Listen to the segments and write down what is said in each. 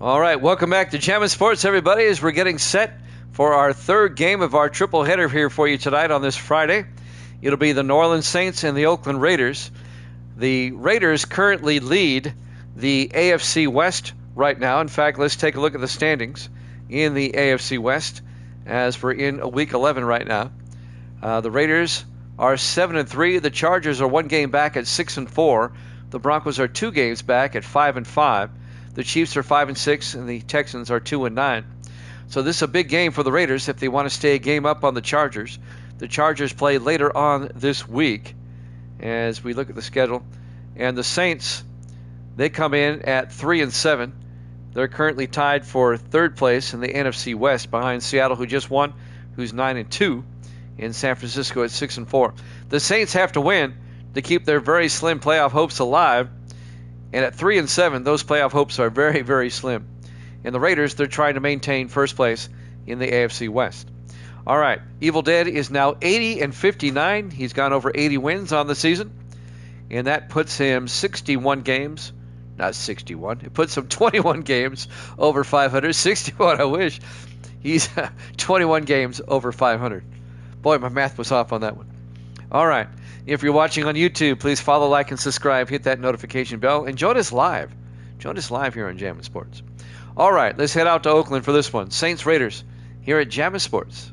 All right, welcome back to Jammin' Sports, everybody, as we're getting set for our third game of our triple header here for you tonight on this Friday. It'll be the New Orleans Saints and the Oakland Raiders. The Raiders currently lead the AFC West right now. In fact, let's take a look at the standings in the AFC West as we're in week 11 right now. The Raiders are 7-3. The Chargers are one game back at 6-4. The Broncos are 2 games back at 5-5. The Chiefs are 5-6, and the Texans are 2-9. So this is a big game for the Raiders if they want to stay a game up on the Chargers. The Chargers play later on this week as we look at the schedule. And the Saints, they come in at 3-7. They're currently tied for third place in the NFC West behind Seattle, who just won, who's 9-2, and San Francisco at 6-4. The Saints have to win to keep their very slim playoff hopes alive. And at 3-7, those playoff hopes are very, very slim. And the Raiders, they're trying to maintain first place in the AFC West. All right, Evil Dead is now 80-59. He's gone over 80 wins on the season. And that puts him 61 games. Not 61. It puts him 21 games over 500. 61, I wish. He's 21 games over 500. Boy, my math was off on that one. All right. If you're watching on YouTube, please follow, like, and subscribe. Hit that notification bell. And join us live. Join us live here on Jammin' Sports. All right, let's head out to Oakland for this one. Saints Raiders here at Jammin' Sports.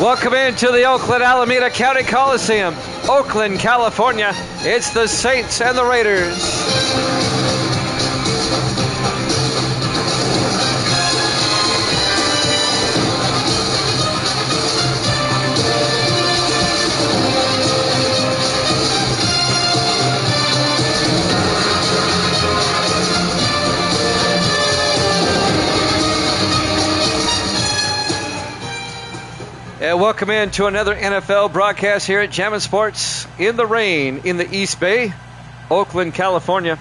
Welcome into the Oakland Alameda County Coliseum, Oakland, California. It's the Saints and the Raiders. And welcome in to another NFL broadcast here at Jammin' Sports in the rain in the East Bay, Oakland, California.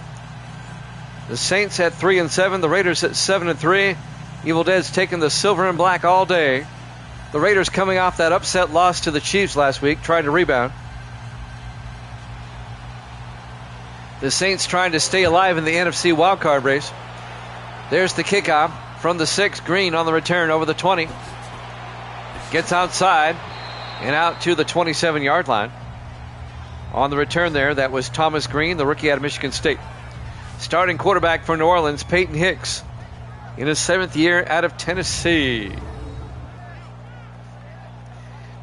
The Saints at 3-7, the Raiders at 7-3. Evil Dead's taking the silver and black all day. The Raiders coming off that upset loss to the Chiefs last week, trying to rebound. The Saints trying to stay alive in the NFC wildcard race. There's the kickoff from the 6, Green on the return over the 20. Gets outside and out to the 27-yard line. On the return there, that was Thomas Green, the rookie out of Michigan State. Starting quarterback for New Orleans, Peyton Hicks, in his 7th year out of Tennessee.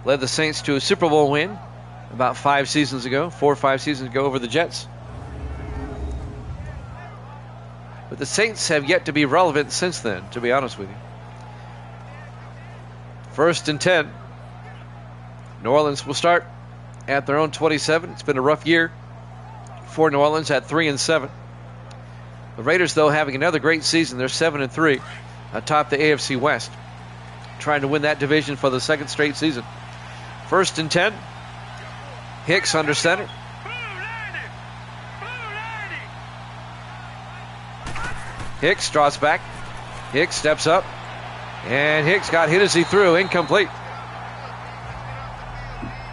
Led the Saints to a Super Bowl win about 5 seasons ago, 4 or 5 seasons ago over the Jets. But the Saints have yet to be relevant since then, to be honest with you. 1st and 10. New Orleans will start at their own 27. It's been a rough year for New Orleans at 3-7. The Raiders, though, having another great season. They're 7-3 atop the AFC West, trying to win that division for the 2nd straight season. 1st and 10. Hicks under center. Hicks draws back. Hicks steps up. And Hicks got hit as he threw. Incomplete.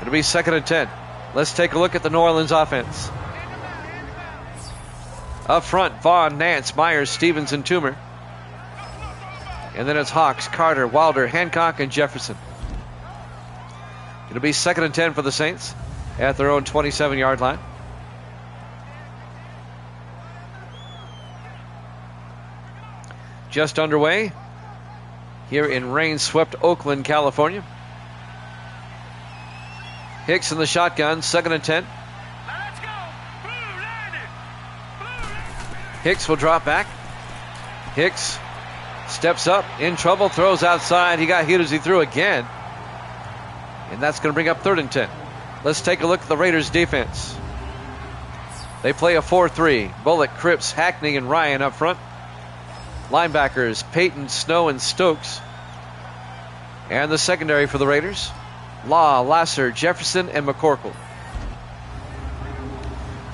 It'll be 2nd and 10. Let's take a look at the New Orleans offense. Up front, Vaughn, Nance, Myers, Stevens, and Toomer. And then it's Hawks, Carter, Wilder, Hancock, and Jefferson. It'll be 2nd and 10 for the Saints at their own 27-yard line. Just underway here in rain-swept Oakland, California. Hicks in the shotgun, 2nd and 10. Hicks will drop back. Hicks Steps up, in trouble, throws outside. He got hit as he threw again. And that's going to bring up 3rd and 10. Let's take a look at the Raiders defense. They play a 4-3. Bullock, Cripps, Hackney, and Ryan up front. Linebackers, Peyton, Snow, and Stokes. And the secondary for the Raiders, Law, Lasser, Jefferson, and McCorkle.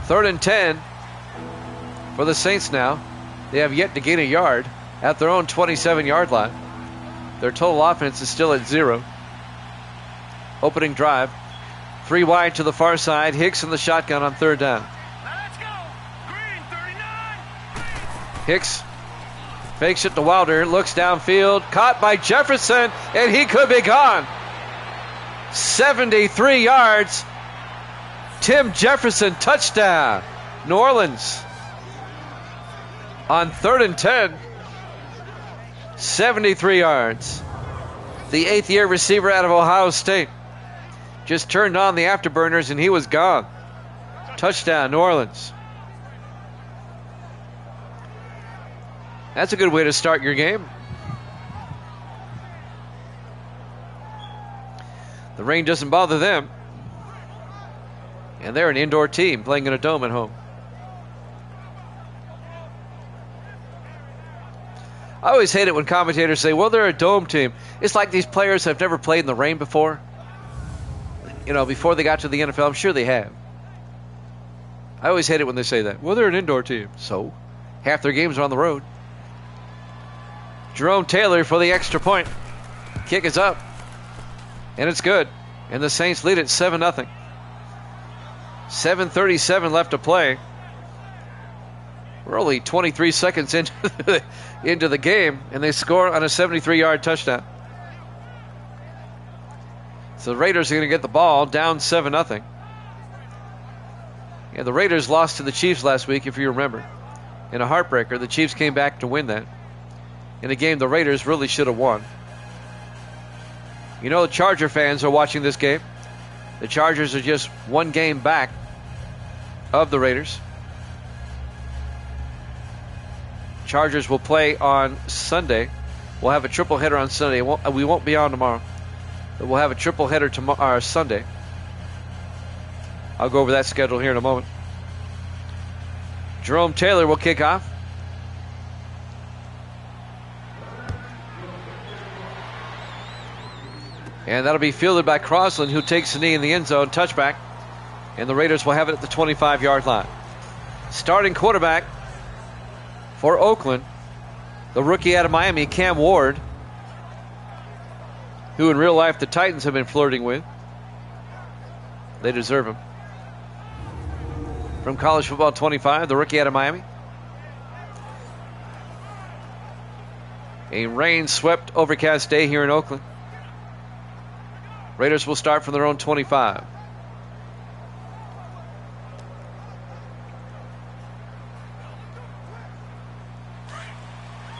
3rd and 10 for the Saints now. They have yet to gain a yard at their own 27-yard line. Their total offense is still at 0. Opening drive. 3 wide to the far side. Hicks in the shotgun on 3rd down. Let's go. Green 39. Hicks fakes it to Wilder. Looks downfield. Caught by Jefferson. And he could be gone. 73 yards. Tim Jefferson, touchdown. New Orleans on 3rd and 10. 73 yards. The 8th-year receiver out of Ohio State just turned on the afterburners and he was gone. Touchdown, New Orleans. That's a good way to start your game. The rain doesn't bother them. And they're an indoor team playing in a dome at home. I always hate it when commentators say, well, they're a dome team. It's like these players have never played in the rain before. You know, before they got to the NFL. I'm sure they have. I always hate it when they say that. Well, they're an indoor team. So, half their games are on the road. Jerome Taylor for the extra point. Kick is up. And it's good. And the Saints lead it 7-0. 7:37 left to play. We're only 23 seconds into the game, and they score on a 73-yard touchdown. So the Raiders are going to get the ball down 7-0. Yeah, the Raiders lost to the Chiefs last week, if you remember. In a heartbreaker, the Chiefs came back to win that. In a game the Raiders really should have won. You know, the Charger fans are watching this game. The Chargers are just one game back of the Raiders. Chargers will play on Sunday. We'll have a triple header on Sunday. We won't be on tomorrow. But we'll have a triple header tomorrow, Sunday. I'll go over that schedule here in a moment. Jerome Taylor will kick off. And that'll be fielded by Crossland, who takes the knee in the end zone, touchback. And the Raiders will have it at the 25-yard line. Starting quarterback for Oakland, the rookie out of Miami, Cam Ward, who in real life the Titans have been flirting with. They deserve him. From College Football 25, the rookie out of Miami. A rain-swept, overcast day here in Oakland. Raiders will start from their own 25.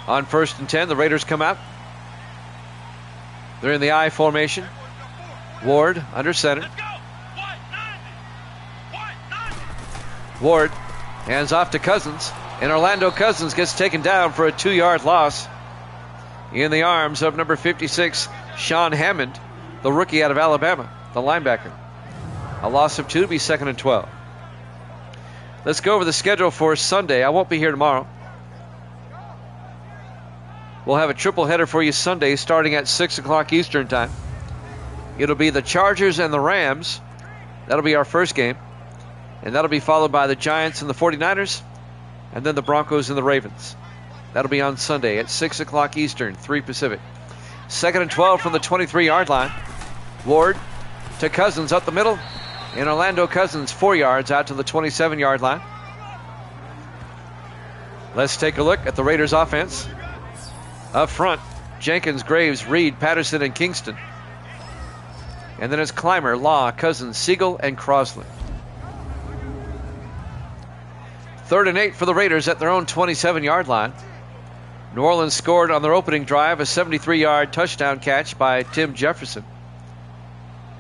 On 1st and 10, the Raiders come out. They're in the I formation. Ward under center. Ward hands off to Cousins, and Orlando Cousins gets taken down for a 2-yard loss in the arms of number 56, Sean Hammond, the rookie out of Alabama, the linebacker. A loss of 2 to be 2nd and 12. Let's go over the schedule for Sunday. I won't be here tomorrow. We'll have a triple header for you Sunday starting at 6 o'clock Eastern time. It'll be the Chargers and the Rams. That'll be our first game. And that'll be followed by the Giants and the 49ers. And then the Broncos and the Ravens. That'll be on Sunday at 6 o'clock Eastern, 3 Pacific. 2nd and 12 from the 23-yard line. Ward to Cousins up the middle. And Orlando Cousins 4 yards out to the 27-yard line. Let's take a look at the Raiders offense. Up front, Jenkins, Graves, Reed, Patterson, and Kingston. And then it's Clymer, Law, Cousins, Siegel, and Crossland. 3rd and 8 for the Raiders at their own 27-yard line. New Orleans scored on their opening drive a 73-yard touchdown catch by Tim Jefferson.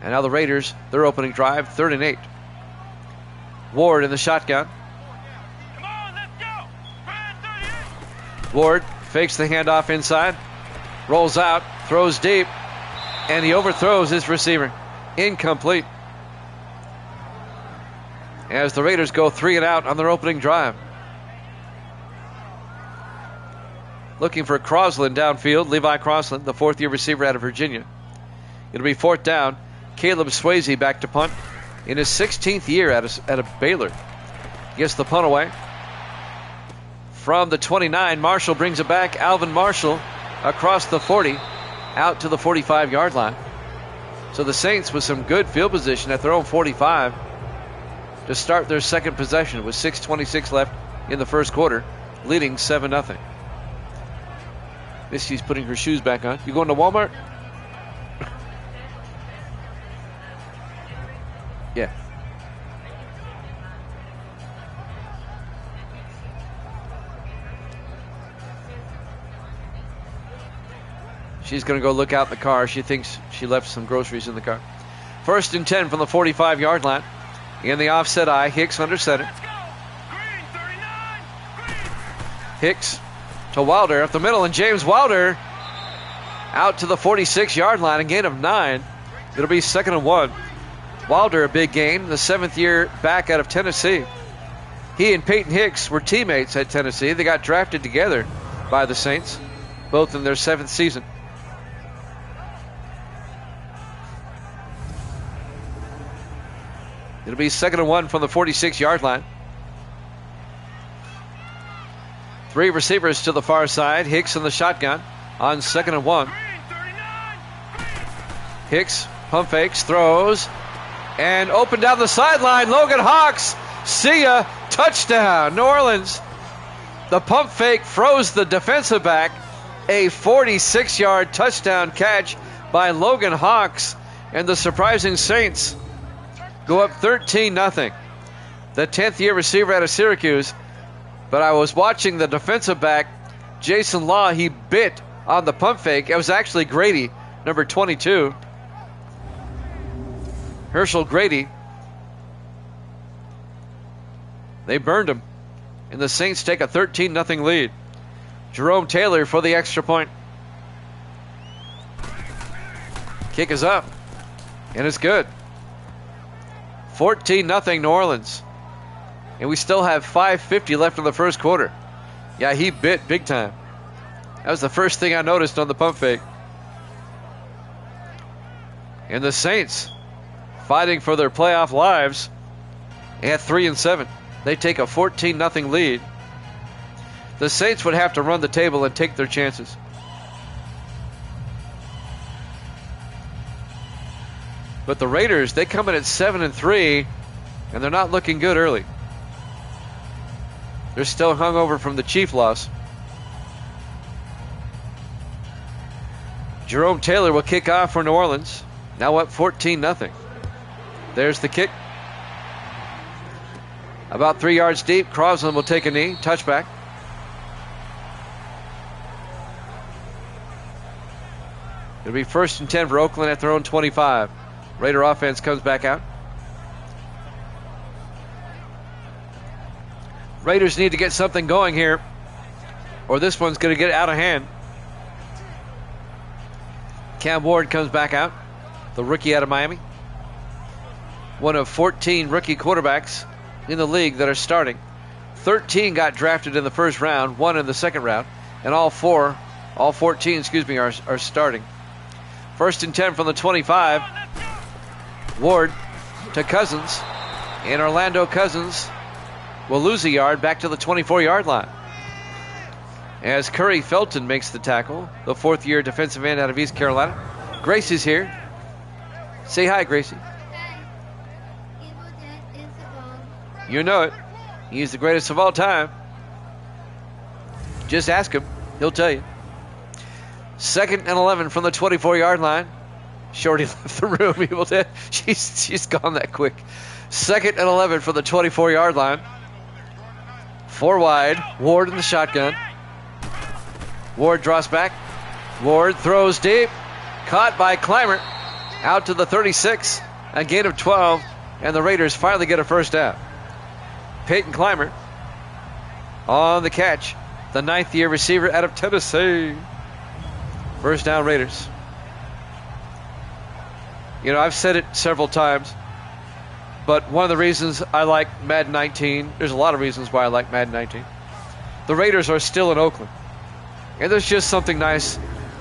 And now the Raiders, their opening drive, 3rd and 8. Ward in the shotgun. Come on, let's go. Ward Fakes the handoff inside. Rolls out. Throws deep. And he overthrows his receiver. Incomplete. As the Raiders go 3 and out on their opening drive. Looking for Crosland downfield. Levi Crosland, the 4th-year receiver out of Virginia. It'll be 4th down. Caleb Swayze back to punt in his 16th year out of Baylor. Gets the punt away. From the 29, Marshall brings it back. Alvin Marshall across the 40, out to the 45-yard line. So the Saints with some good field position at their own 45 to start their second possession with 6:26 left in the first quarter, leading 7-0. Missy's putting her shoes back on. You going to Walmart? Yeah. She's going to go look out in the car. She thinks she left some groceries in the car. 1st and 10 from the 45-yard line. In the offset eye, Hicks under center. Let's go. Green 39. Green. Hicks to Wilder up the middle, and James Wilder out to the 46-yard line, a gain of 9. It'll be 2nd and 1. Wilder, a big gain, the 7th-year back out of Tennessee. He and Peyton Hicks were teammates at Tennessee. They got drafted together by the Saints, both in their 7th season. It'll be 2nd and 1 from the 46-yard line. 3 receivers to the far side. Hicks in the shotgun on 2nd and 1. Green 39. Hicks pump fakes, throws, and open down the sideline. Logan Hawks, see ya, touchdown, New Orleans. The pump fake froze the defensive back. A 46-yard touchdown catch by Logan Hawks, and the surprising Saints go up 13-0. The 10th-year receiver out of Syracuse. But I was watching the defensive back, Jason Law. He bit on the pump fake. It was actually Grady, number 22. Herschel Grady. They burned him. And the Saints take a 13-0 lead. Jerome Taylor for the extra point. Kick is up. And it's good. 14-0 New Orleans. And we still have 5:50 left in the first quarter. Yeah, he bit big time. That was the first thing I noticed on the pump fake. And the Saints fighting for their playoff lives at 3-7. They take a 14-0 lead. The Saints would have to run the table and take their chances. But the Raiders, they come in at 7-3, and they're not looking good early. They're still hungover from the Chief loss. Jerome Taylor will kick off for New Orleans. Now up 14-0. There's the kick. About 3 yards deep. Crosland will take a knee. Touchback. It'll be 1st and 10 for Oakland at their own 25. Raider offense comes back out. Raiders need to get something going here, or this one's going to get out of hand. Cam Ward comes back out, the rookie out of Miami. One of 14 rookie quarterbacks in the league that are starting. 13 got drafted in the first round, 1 in the second round, and all 14 are starting. 1st and 10 from the 25. Ward to Cousins, and Orlando Cousins will lose a yard back to the 24-yard line. As Curry Felton makes the tackle, the 4th-year defensive end out of East Carolina. Gracie's here. Say hi, Gracie. You know it. He's the greatest of all time. Just ask him. He'll tell you. 2nd and 11 from the 24-yard line. Shorty left the room. She's gone that quick. 2nd and 11 from the 24-yard line. 4 wide. Ward in the shotgun. Ward draws back. Ward throws deep. Caught by Clymer. Out to the 36. A gain of 12. And the Raiders finally get a first down. Peyton Clymer on the catch. the ninth-year receiver out of Tennessee. First down, Raiders. You know, I've said it several times, but one of the reasons I like Madden 19, there's a lot of reasons why I like Madden 19. The Raiders are still in Oakland. And there's just something nice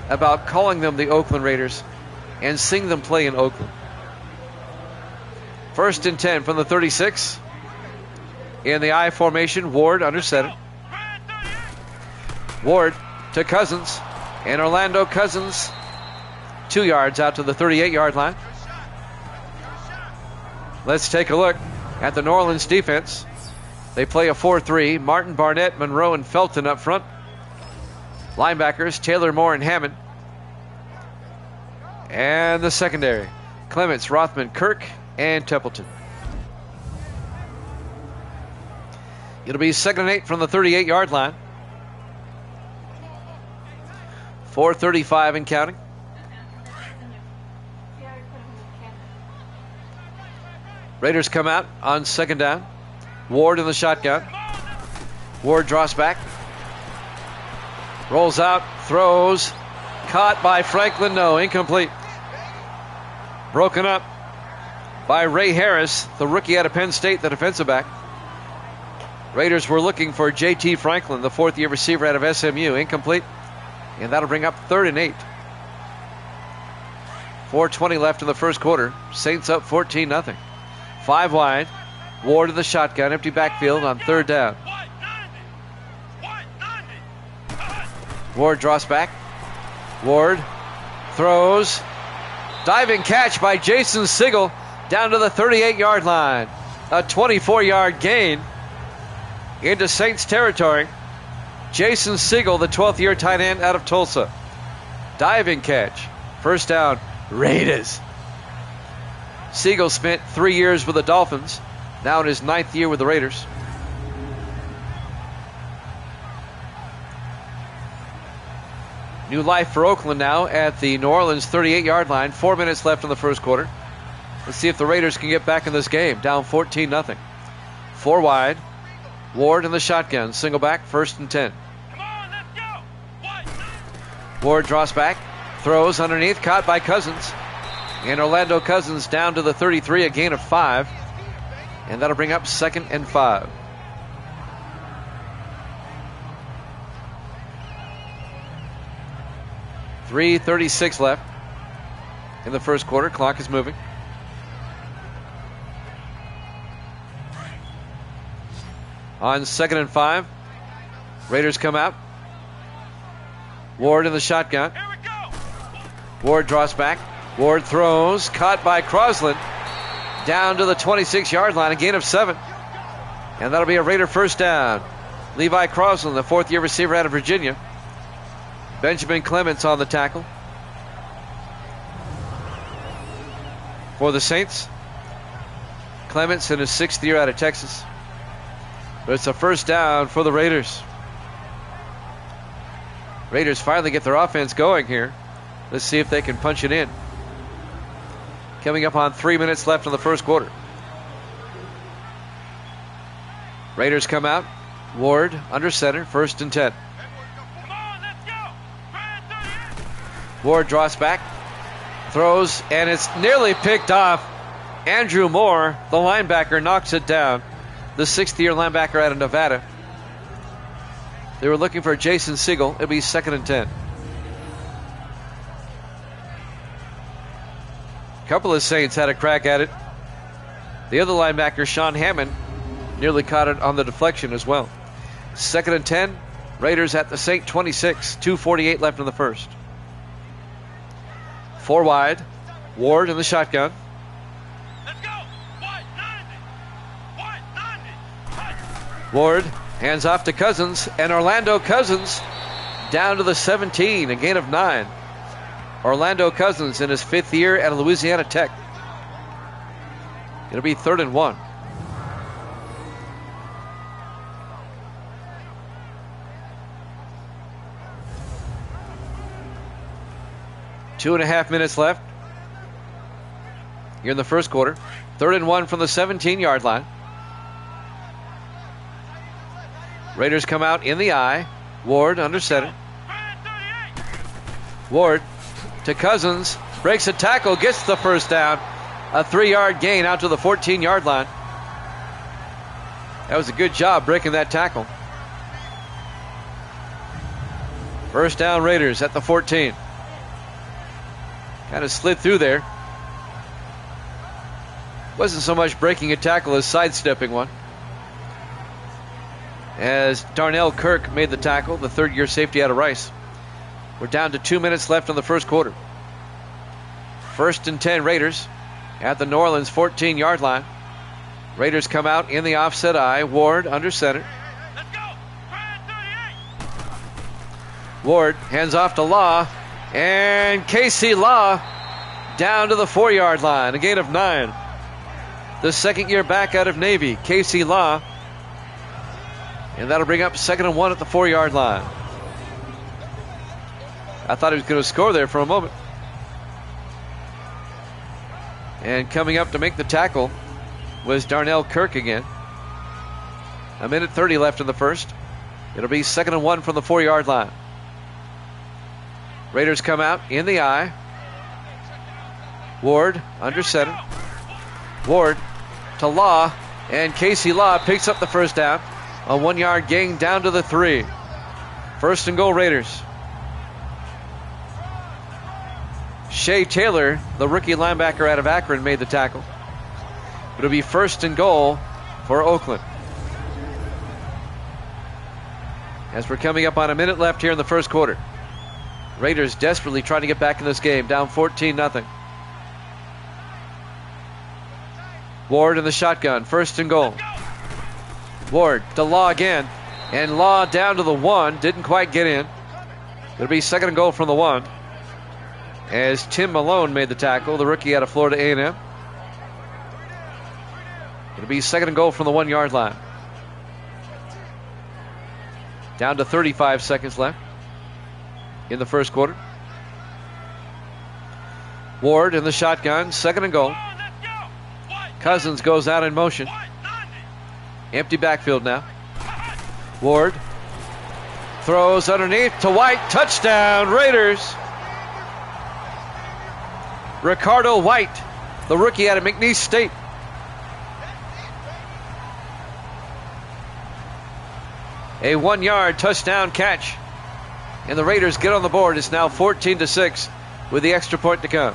about calling them the Oakland Raiders and seeing them play in Oakland. First and 10 from the 36. In the I formation, Ward under center. Ward to Cousins. And Orlando Cousins 2 yards out to the 38-yard line. Let's take a look at the New Orleans defense. They play a 4-3. Martin, Barnett, Monroe, and Felton up front. Linebackers, Taylor, Moore, and Hammond. And the secondary, Clements, Rothman, Kirk, and Templeton. It'll be 2nd and 8 from the 38-yard line. 4:35 and counting. Raiders come out on 2nd down. Ward in the shotgun. Ward draws back. Rolls out, throws. Caught by Franklin, no, incomplete. Broken up by Ray Harris, the rookie out of Penn State, the defensive back. Raiders were looking for J.T. Franklin, the 4th-year receiver out of SMU, incomplete. And that'll bring up 3rd and 8. 4:20 left in the first quarter. Saints up 14-0. 5 wide. Ward in the shotgun, empty backfield on 3rd down. Ward draws back. Ward throws. Diving catch by Jason Sigel down to the 38-yard line. A 24-yard gain into Saints territory. Jason Sigel, the 12th-year tight end out of Tulsa. Diving catch. First down, Raiders. Sigel spent 3 years with the Dolphins. Now in his 9th year with the Raiders. New life for Oakland now at the New Orleans 38-yard line. 4 minutes left in the first quarter. Let's see if the Raiders can get back in this game. Down 14-0. 4 wide. Ward in the shotgun. Single back. 1st and 10. Come on, let's go. Ward draws back. Throws underneath. Caught by Cousins. And Orlando Cousins down to the 33. A gain of 5. And that'll bring up 2nd and 5. .336 left in the first quarter. Clock is moving. On 2nd and 5, Raiders come out. Ward in the shotgun. Here we go. Ward draws back. Ward throws. Caught by Crosland. Down to the 26-yard line. A gain of 7. And that'll be a Raider first down. Levi Crosland, the 4th-year receiver out of Virginia. Benjamin Clements on the tackle. For the Saints, Clements in his 6th year out of Texas. But it's a first down for the Raiders. Raiders finally get their offense going here. Let's see if they can punch it in. Coming up on 3 minutes left in the first quarter. Raiders come out. Ward under center, 1st and 10. Come on, let's go. Ward draws back, throws, and it's nearly picked off. Andrew Moore, the linebacker, knocks it down. The 6th-year linebacker out of Nevada. They were looking for Jason Sigel. It'll be 2nd and 10. A couple of Saints had a crack at it. The other linebacker, Sean Hammond, nearly caught it on the deflection as well. 2nd and 10. Raiders at the Saint 26. 2:48 left in the first. 4 wide. Ward in the shotgun. Let's go. White 90. Ward hands off to Cousins, and Orlando Cousins down to the 17, a gain of 9. Orlando Cousins in his 5th year at Louisiana Tech. It'll be 3rd and 1. Two and a half minutes left here in the first quarter. 3rd and 1 from the 17-yard line. Raiders come out in the I. Ward under center. Brand 38. Ward to Cousins. Breaks a tackle. Gets the first down. A 3-yard gain out to the 14-yard line. That was a good job breaking that tackle. First down Raiders at the 14. Kind of slid through there. Wasn't so much breaking a tackle as sidestepping one. As Darnell Kirk made the tackle, the third-year safety out of Rice. We're down to 2 minutes left in the first quarter. First and 10 Raiders at the New Orleans 14-yard line. Raiders come out in the offset eye. Ward under center. Let's go. Brand 38. Ward hands off to Law. And Casey Law down to the 4-yard line. A gain of 9. The second-year back out of Navy, Casey Law. And that'll bring up 2nd and 1 at the 4-yard line. I thought he was going to score there for a moment. And coming up to make the tackle was Darnell Kirk again. 1:30 left in the first. It'll be 2nd and 1 from the 4-yard line. Raiders come out in the eye. Ward under center. Ward to Law. And Casey Law picks up the first down. A 1-yard gain down to the 3. First and goal Raiders. Shea Taylor, the rookie linebacker out of Akron, made the tackle. It'll be first and goal for Oakland. As we're coming up on a minute left here in the first quarter. Raiders desperately trying to get back in this game, down 14-0. Ward in the shotgun, first and goal. Ward to Law again. And Law down to the 1, didn't quite get in. It'll be 2nd and goal from the 1. As Tim Malone made the tackle, the rookie out of Florida A&M. It'll be 2nd and goal from the 1-yard line. Down to 35 seconds left in the first quarter. Ward in the shotgun, 2nd and goal. Cousins goes out in motion. Empty backfield now. Ward throws underneath to White. Touchdown, Raiders. Ricardo White, the rookie out of McNeese State. A 1-yard touchdown catch. And the Raiders get on the board. It's now 14-6 with the extra point to come.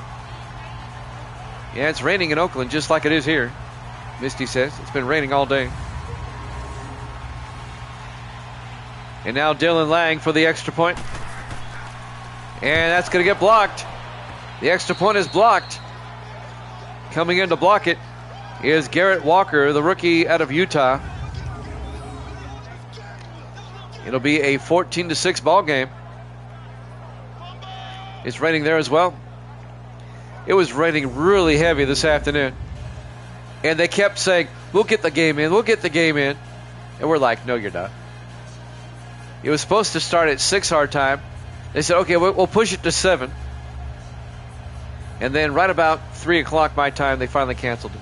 Yeah, it's raining in Oakland just like it is here. Misty says it's been raining all day. And now Dylan Lang for the extra point. And that's going to get blocked. The extra point is blocked. Coming in to block it is Garrett Walker, the rookie out of Utah. It'll be a 14-6 ball game. It's raining there as well. It was raining really heavy this afternoon. And they kept saying, we'll get the game in, we'll get the game in. And we're like, no, you're not. It was supposed to start at 6 our time. They said, okay, we'll push it to 7. And then right about 3 o'clock my time, they finally canceled it.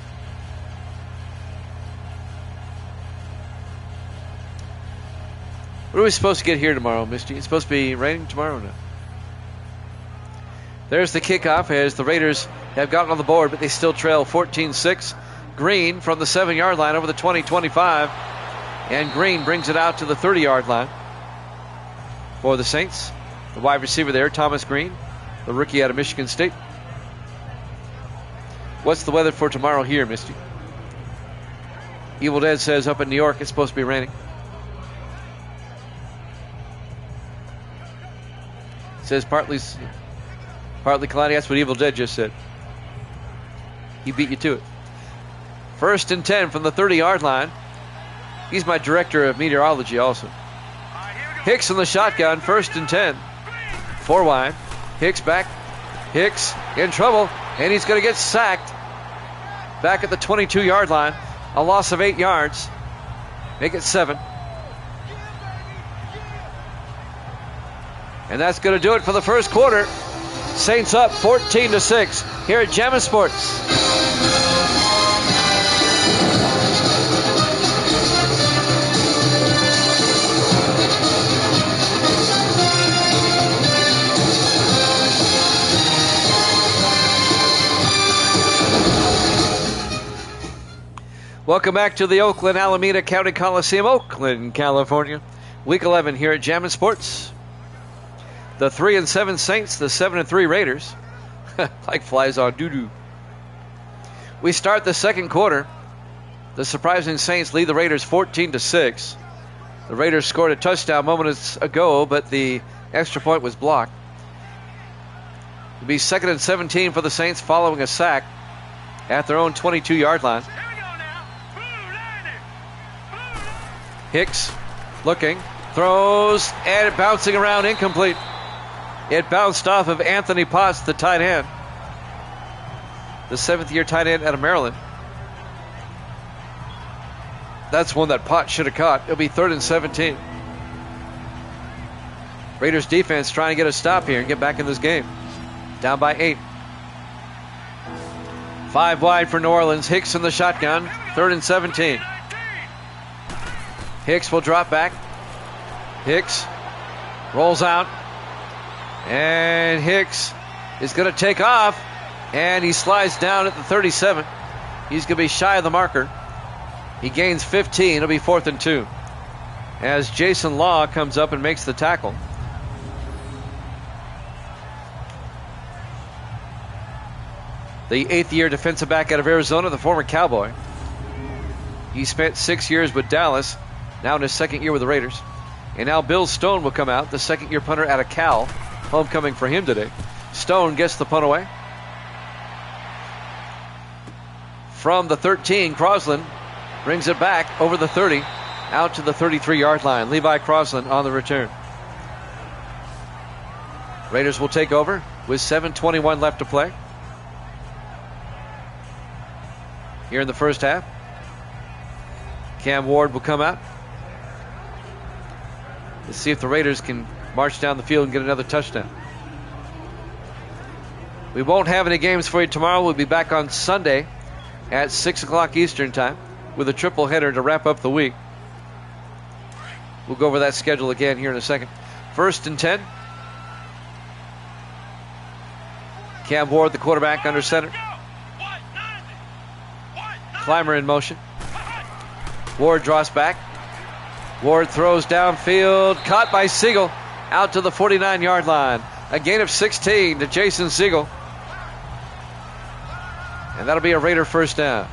What are we supposed to get here tomorrow, Misty? It's supposed to be raining tomorrow or not? There's the kickoff as the Raiders have gotten on the board, but they still trail 14-6. Green from the 7-yard line over the 20-25. And Green brings it out to the 30-yard line for the Saints. The wide receiver there, Thomas Green, the rookie out of Michigan State. What's the weather for tomorrow here, Misty? Evil Dead says up in New York it's supposed to be raining. It says partly cloudy. That's what Evil Dead just said. He beat you to it. First and 10 from the 30-yard line. He's my director of meteorology also. Hicks in the shotgun, first and 10. 4 wide. Hicks back. Hicks in trouble, and he's going to get sacked back at the 22-yard line. A loss of 8 yards. Make it 7. And that's going to do it for the first quarter. Saints up 14-6 here at Jammin' Sports. Welcome back to the Oakland Alameda County Coliseum, Oakland, California. Week 11 here at Jammin' Sports. The 3-7 Saints, the 7-3 Raiders. Like flies on doo-doo. We start the second quarter. The surprising Saints lead the Raiders 14-6. The Raiders scored a touchdown moments ago, but the extra point was blocked. It'll be 2nd and 17 for the Saints following a sack at their own 22-yard line. Here we go now. Blue line it. Hicks looking, throws, and bouncing around, incomplete. It bounced off of Anthony Potts, the tight end. The 7th-year tight end out of Maryland. That's one that Potts should have caught. It'll be 3rd and 17. Raiders defense trying to get a stop here and get back in this game. Down by 8. 5 wide for New Orleans. Hicks in the shotgun. 3rd and 17. Hicks will drop back. Hicks rolls out. And Hicks is going to take off. And he slides down at the 37. He's going to be shy of the marker. He gains 15. It'll be 4th and 2. As Jason Law comes up and makes the tackle. The 8th-year defensive back out of Arizona, the former Cowboy. He spent 6 years with Dallas, now in his 2nd year with the Raiders. And now Bill Stone will come out, the 2nd-year punter out of Cal. Homecoming for him today. Stone gets the punt away. From the 13, Crosland brings it back over the 30, out to the 33-yard line. Levi Crosland on the return. Raiders will take over with 7:21 left to play here in the first half. Cam Ward will come out. Let's see if the Raiders can march down the field and get another touchdown. We won't have any games for you tomorrow. We'll be back on Sunday at 6 o'clock Eastern time with a triple header to wrap up the week. We'll go over that schedule again here in a second. 1st and 10. Cam Ward, the quarterback, under center. Clymer in motion. Ward draws back. Ward throws downfield. Caught by Siegel. Out to the 49-yard line. A gain of 16 to Jason Siegel. And that'll be a Raider first down.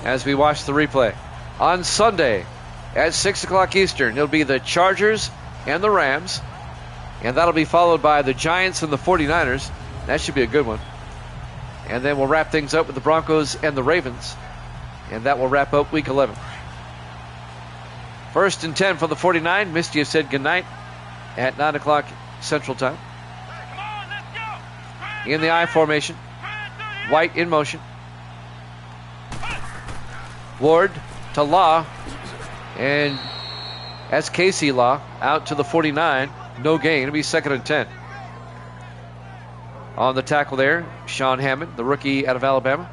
As we watch the replay. On Sunday at 6 o'clock Eastern, it'll be the Chargers and the Rams. And that'll be followed by the Giants and the 49ers. That should be a good one. And then we'll wrap things up with the Broncos and the Ravens. And that will wrap up Week 11. 1st and 10 for the 49. Misty has said goodnight at 9 o'clock Central Time. In the I formation. White in motion. Ward to Law. And that's Casey Law out to the 49. No gain. It'll be 2nd and 10. On the tackle there, Sean Hammond, the rookie out of Alabama.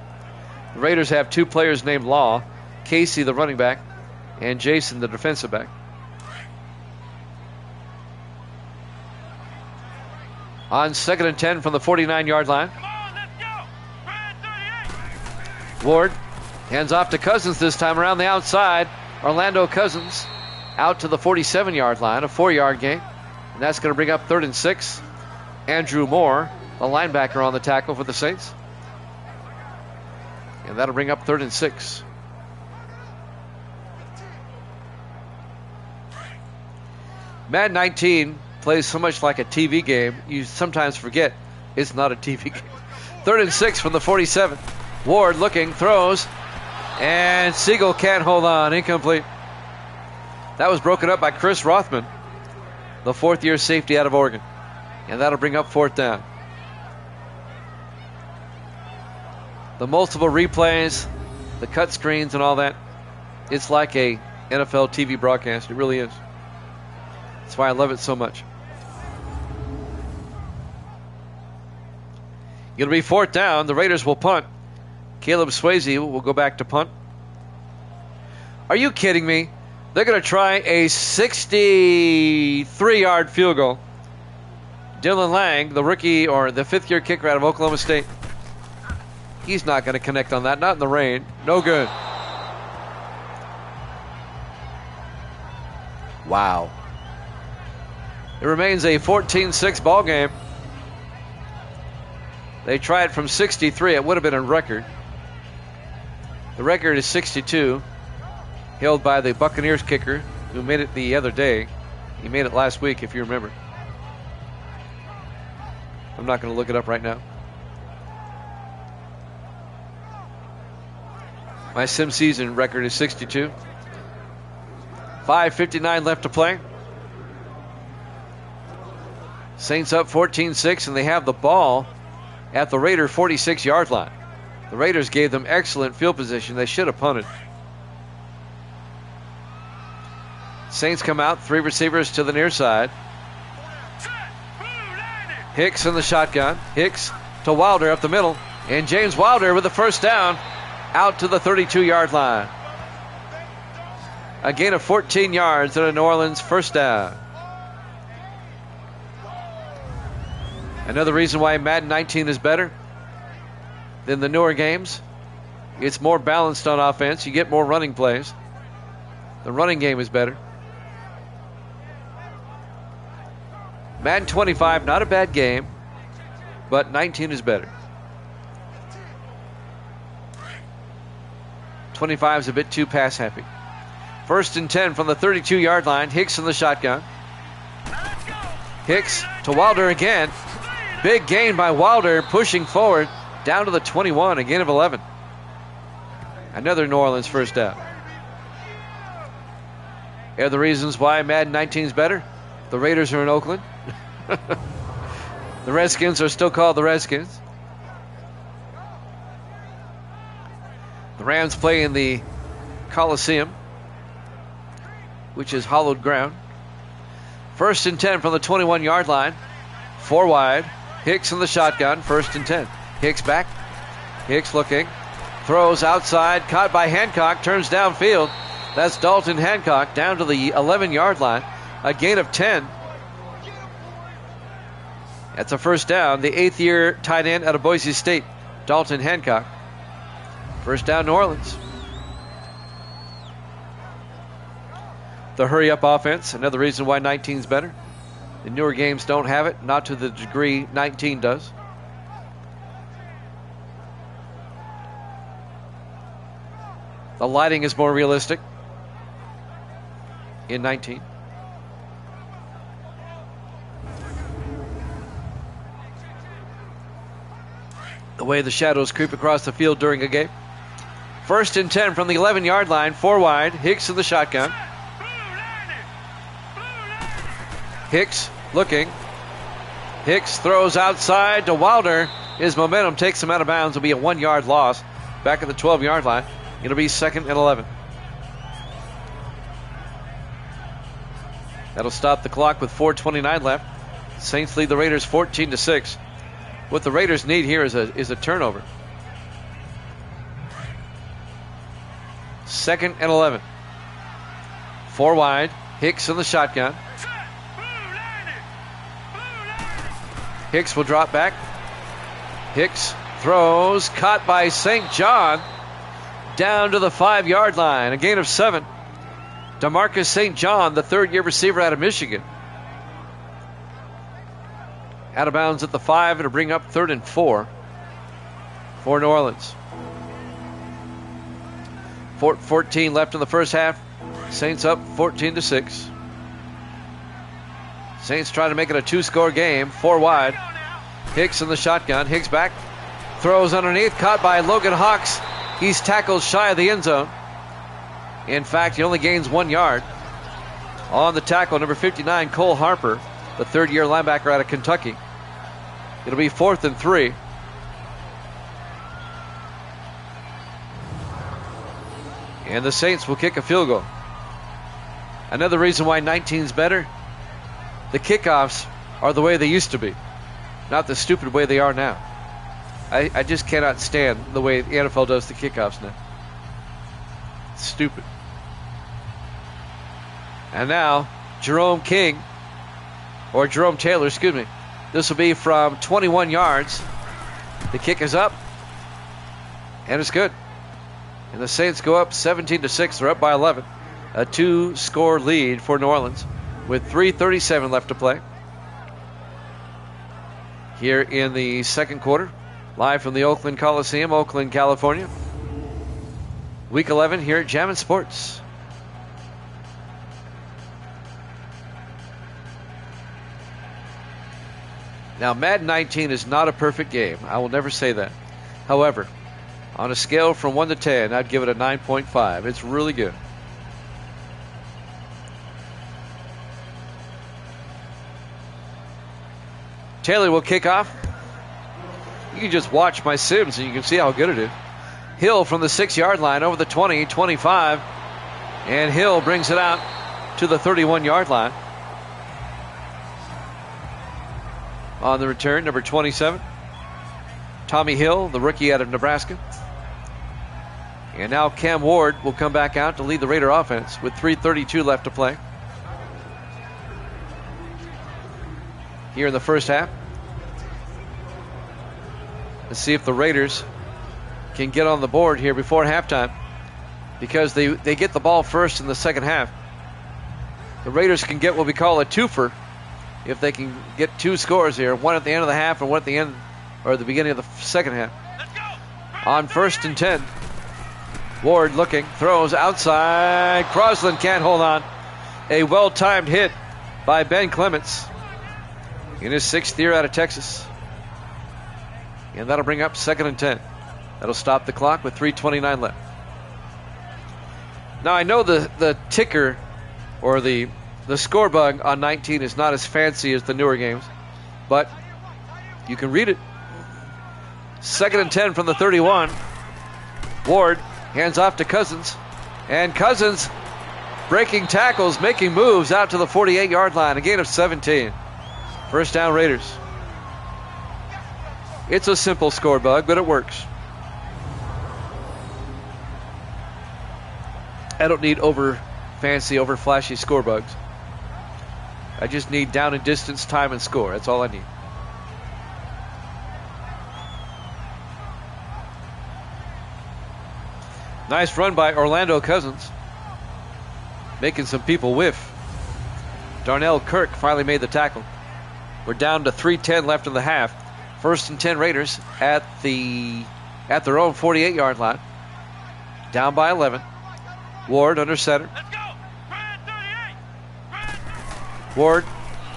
The Raiders have 2 players named Law. Casey, the running back, and Jason, the defensive back. On 2nd and 10 from the 49-yard line. Ward hands off to Cousins this time around the outside. Orlando Cousins out to the 47-yard line, a 4-yard gain. And that's going to bring up 3rd and 6. Andrew Moore, the linebacker, on the tackle for the Saints. And that'll bring up 3rd and 6. Madden 19 plays so much like a TV game, you sometimes forget it's not a TV game. 3rd and 6 from the 47. Ward looking, throws, and Siegel can't hold on. Incomplete. That was broken up by Chris Rothman, the 4th-year safety out of Oregon. And that'll bring up 4th down. The multiple replays, the cut screens and all that, it's like a NFL TV broadcast. It really is. That's why I love it so much. It'll be 4th down. The Raiders will punt. Caleb Swayze will go back to punt. Are you kidding me? They're going to try a 63-yard field goal. Dylan Lang, the rookie or the 5th-year kicker out of Oklahoma State, he's not going to connect on that. Not in the rain. No good. Wow. It remains a 14-6 ball game. They tried from 63. It would have been a record. The record is 62, held by the Buccaneers kicker, who made it the other day. He made it last week, if you remember. I'm not going to look it up right now. My sim season record is 62. 5:59 left to play. Saints up 14-6, and they have the ball at the Raider 46-yard line. The Raiders gave them excellent field position. They should have punted. Saints come out, 3 receivers to the near side. Hicks in the shotgun. Hicks to Wilder up the middle. And James Wilder with the first down out to the 32-yard line. A gain of 14 yards and a New Orleans first down. Another reason why Madden 19 is better than the newer games. It's more balanced on offense. You get more running plays. The running game is better. Madden 25, not a bad game, but 19 is better. 25 is a bit too pass happy. 1st and 10 from the 32-yard line. Hicks in the shotgun. Hicks to Wilder again. Big gain by Wilder, pushing forward down to the 21, a gain of 11. Another New Orleans first down. Here are the reasons why Madden 19 is better. The Raiders are in Oakland. The Redskins are still called the Redskins. The Rams play in the Coliseum, which is hollowed ground. 1st and 10 from the 21-yard line. 4 wide. Hicks in the shotgun. 1st and 10. Hicks back. Hicks looking. Throws outside. Caught by Hancock. Turns downfield. That's Dalton Hancock down to the 11-yard line. A gain of 10. That's a first down. The 8th-year tight end out of Boise State, Dalton Hancock. First down, New Orleans. The hurry-up offense, another reason why 19 is better. The newer games don't have it, not to the degree 19 does. The lighting is more realistic in 19. The way the shadows creep across the field during a game. 1st and 10 from the 11-yard line. 4 wide. Hicks in the shotgun. Hicks looking. Hicks throws outside to Wilder. His momentum takes him out of bounds. It'll be a 1-yard loss. Back at the 12-yard line. It'll be 2nd and 11. That'll stop the clock with 4:29 left. Saints lead the Raiders 14-6. What the Raiders need here is a turnover. 2nd and 11. 4 wide. Hicks in the shotgun. Hicks will drop back. Hicks throws. Caught by St. John. Down to the 5-yard line. A gain of 7. DeMarcus St. John, the 3rd-year receiver out of Michigan. Out of bounds at the 5. It'll bring up 3rd and 4 for New Orleans. 14 left in the first half. Saints up 14-6. Saints trying to make it a 2-score game. 4 wide. Hicks in the shotgun. Hicks back. Throws underneath. Caught by Logan Hawks. He's tackled shy of the end zone. In fact, he only gains 1 yard. On the tackle, number 59, Cole Harper, the 3rd-year linebacker out of Kentucky. It'll be 4th and 3. And the Saints will kick a field goal. Another reason why 19 is better, the kickoffs are the way they used to be, not the stupid way they are now. I just cannot stand the way the NFL does the kickoffs now. It's stupid. And now, Jerome Taylor, excuse me. This will be from 21 yards. The kick is up, and it's good. And the Saints go up 17-6. They're up by 11. a 2-score lead for New Orleans with 3:37 left to play. Here in the second quarter, live from the Oakland Coliseum, Oakland, California. Week 11 here at Jammin' Sports. Now, Madden 19 is not a perfect game. I will never say that. However, on a scale from 1 to 10, I'd give it a 9.5. It's really good. Taylor will kick off. You can just watch my Sims and you can see how good it is. Hill from the 6-yard line over the 20, 25. And Hill brings it out to the 31-yard line. On the return, number 27, Tommy Hill, the rookie out of Nebraska. And now Cam Ward will come back out to lead the Raider offense with 3:32 left to play. Here in the first half. Let's see if the Raiders can get on the board here before halftime, because they get the ball first in the second half. The Raiders can get what we call a twofer if they can get 2 scores here, one at the end of the half and one at the end or the beginning of the second half. On 1st and 10, Ward looking, throws outside. Crosland can't hold on. A well-timed hit by Ben Clements in his 6th year out of Texas. And that'll bring up 2nd and 10. That'll stop the clock with 3:29 left. Now, I know the ticker or the score bug on 19 is not as fancy as the newer games, but you can read it. 2nd and 10 from the 31. Ward hands off to Cousins, and Cousins breaking tackles, making moves out to the 48-yard line. A gain of 17. First down, Raiders. It's a simple score bug, but it works. I don't need over flashy score bugs. I just need down and distance, time, and score. That's all I need. Nice run by Orlando Cousins, making some people whiff. Darnell Kirk finally made the tackle. We're down to 3:10 left in the half. 1st and 10 Raiders at their own 48-yard line. Down by 11. Ward under center. Ward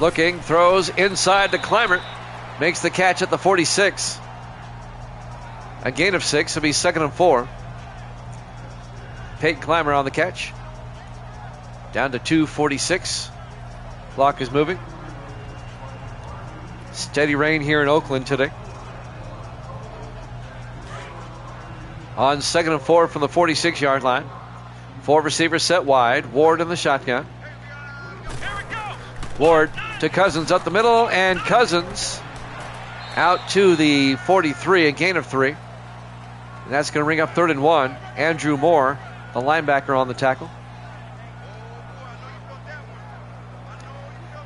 looking, throws inside to Clymer. Makes the catch at the 46. A gain of 6. It'll be 2nd and 4. Peyton Clymer on the catch. Down to 2:46. Clock is moving. Steady rain here in Oakland today. On 2nd and 4 from the 46-yard line. 4 receivers set wide. Ward in the shotgun. Ward to Cousins up the middle, and Cousins out to the 43, a gain of 3. And that's going to bring up 3rd and 1. Andrew Moore, the linebacker, on the tackle.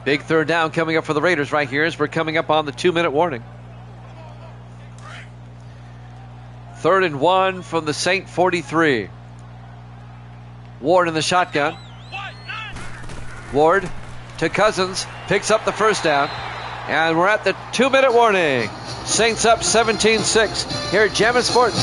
Big 3rd down coming up for the Raiders right here as we're coming up on the 2-minute warning. 3rd and 1 from the Saint 43. Ward in the shotgun. Ward to Cousins, picks up the first down, and we're at the 2-minute warning. Saints up 17-6 here at Jammin' Sports.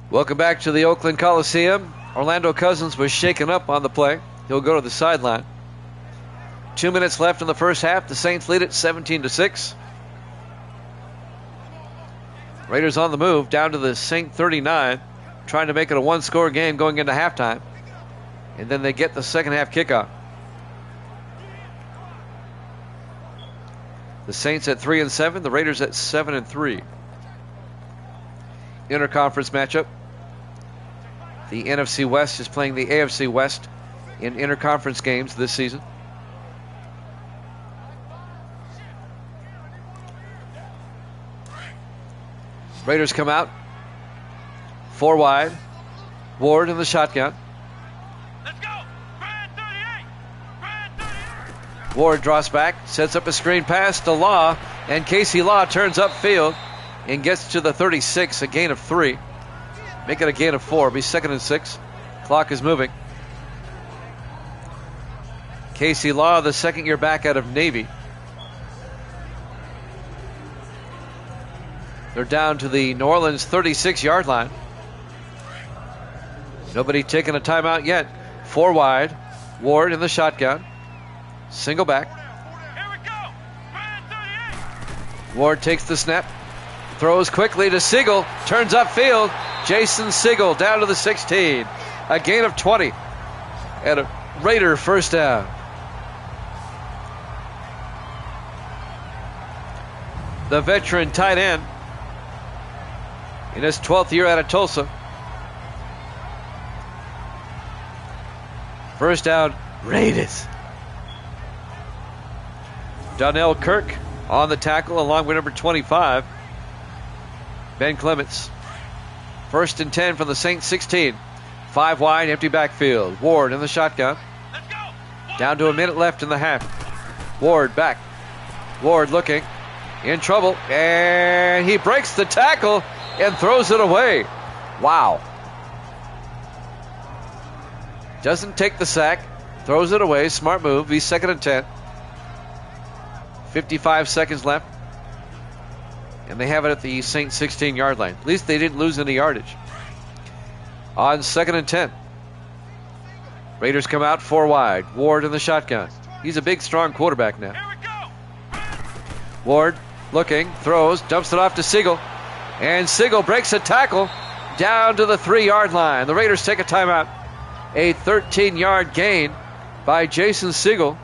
Welcome back to the Oakland Coliseum. Orlando Cousins was shaken up on the play. He'll go to the sideline. 2 minutes left in the first half. The Saints lead it 17-6. Raiders on the move down to the Saint 39, trying to make it a 1-score game going into halftime. And then they get the second half kickoff. The Saints at 3-7, the Raiders at 7-3. Interconference matchup. The NFC West is playing the AFC West in interconference games this season. Raiders come out. 4 wide. Ward in the shotgun. Let's go. Brad 38. Brad 38. Ward draws back, sets up a screen pass to Law, And Casey Law turns upfield and gets to the 36, a gain of 3. Make it a gain of 4. Be 2nd and 6. Clock is moving. Casey Law, the second-year back out of Navy. They're down to the New Orleans 36-yard line. Nobody taking a timeout yet. 4 wide. Ward in the shotgun. Single back. Here we go. Man 38. Ward takes the snap. Throws quickly to Siegel. Turns upfield. Jason Siegel down to the 16. A gain of 20. And a Raider first down. The veteran tight end in his 12th year out of Tulsa. First down, Raiders. Donnell Kirk on the tackle along with number 25, Ben Clements. 1st and 10 from the Saints 16. 5 wide, empty backfield. Ward in the shotgun. Let's go. Down to a minute left in the half. Ward back. Ward looking. In trouble. And he breaks the tackle and throws it away. Wow. Doesn't take the sack. Throws it away. Smart move. He's 2nd and 10. 55 seconds left. And they have it at the Saints 16-yard line. At least they didn't lose any yardage. On 2nd and 10. Raiders come out 4 wide. Ward in the shotgun. He's a big, strong quarterback now. Here we go. Ward looking, throws, dumps it off to Siegel. And Siegel breaks a tackle down to the 3-yard line. The Raiders take a timeout. A 13-yard gain by Jason Siegel.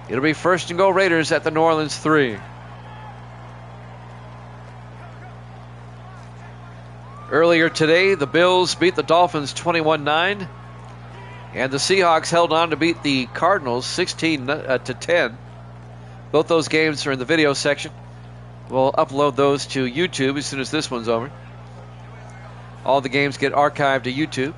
It'll be 1st and goal Raiders at the New Orleans 3. Earlier today, the Bills beat the Dolphins 21-9. And the Seahawks held on to beat the Cardinals 16-10. Both those games are in the video section. We'll upload those to YouTube as soon as this one's over. All the games get archived to YouTube.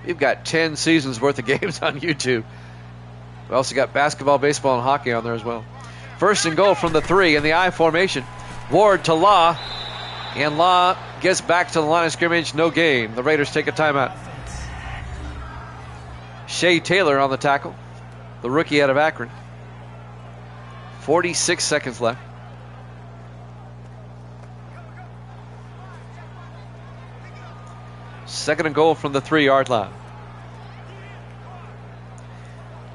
We've got 10 seasons worth of games on YouTube. We also got basketball, baseball, and hockey on there as well. 1st and goal from the 3 in the I formation. Ward to Law. And Law gets back to the line of scrimmage. No gain. The Raiders take a timeout. Shea Taylor on the tackle. The rookie out of Akron. 46 seconds left. Second and goal from the 3-yard line.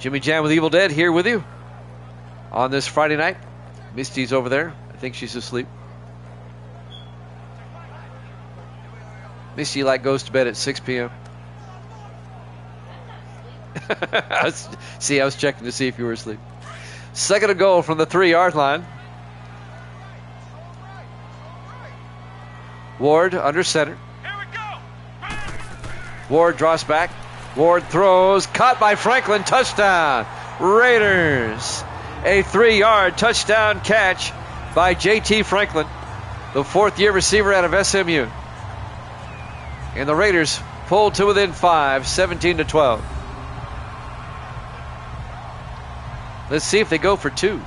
Jimmy Jam with Evil Dead here with you on this Friday night. Misty's over there. I think she's asleep. Misty goes to bed at 6 p.m. I was checking to see if you were asleep. Second and goal from the 3-yard line. Ward under center. Here we go. Ward draws back. Ward throws. Caught by Franklin. Touchdown. Raiders. A 3-yard touchdown catch by J.T. Franklin, the 4th-year receiver out of SMU. And the Raiders pulled to within 5, 17-12. Let's see if they go for 2.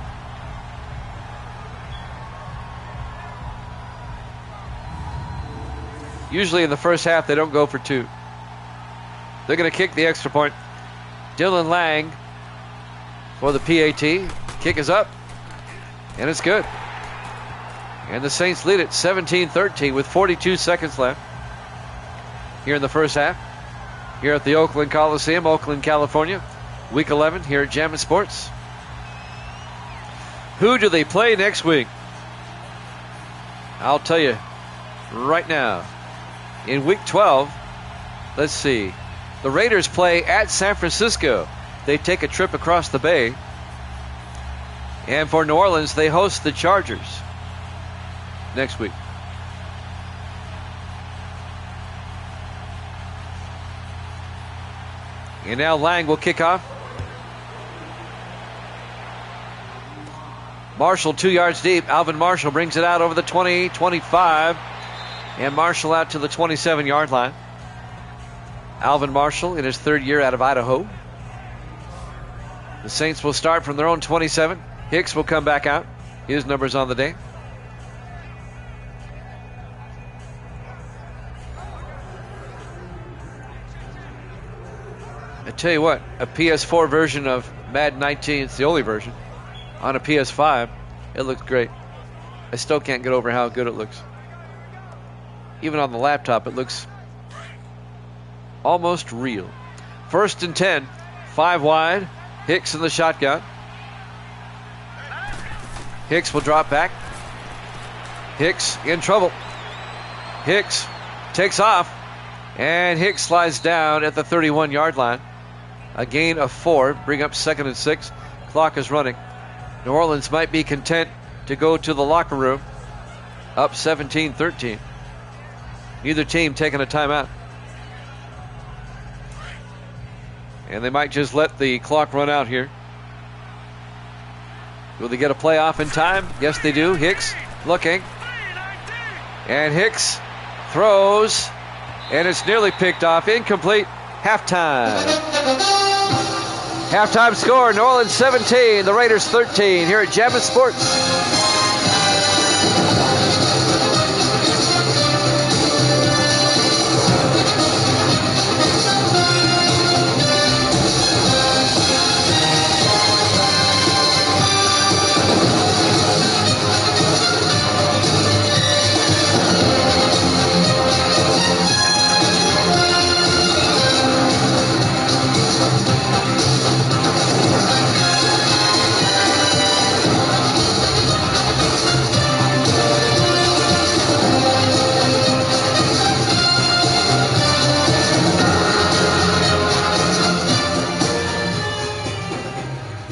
Usually in the first half, they don't go for 2. They're going to kick the extra point. Dylan Lang for the PAT. Kick is up, and it's good. And the Saints lead it 17-13 with 42 seconds left here in the first half. Here at the Oakland Coliseum, Oakland, California. Week 11 here at Jammin' Sports. Who do they play next week? I'll tell you right now. In Week 12, let's see. The Raiders play at San Francisco. They take a trip across the bay. And for New Orleans, they host the Chargers next week. And now Lang will kick off. Marshall 2 yards deep. Alvin Marshall brings it out over the 20, 25. And Marshall out to the 27-yard line. Alvin Marshall in his 3rd year out of Idaho. The Saints will start from their own 27. Hicks will come back out. His numbers on the day. I tell you what, a PS4 version of Madden 19, it's the only version, on a PS5, it looks great. I still can't get over how good it looks. Even on the laptop, it looks almost real. 1st and 10, 5 wide. Hicks in the shotgun. Hicks will drop back. Hicks in trouble. Hicks takes off, and Hicks slides down at the 31-yard line. A gain of 4, bring up 2nd and 6. Clock is running. New Orleans might be content to go to the locker room up 17-13. Neither team taking a timeout. And they might just let the clock run out here. Will they get a play off in time? Yes, they do. Hicks looking. And Hicks throws. And it's nearly picked off. Incomplete. Halftime. Halftime score, New Orleans 17, the Raiders 13 here at Jammin' Sports.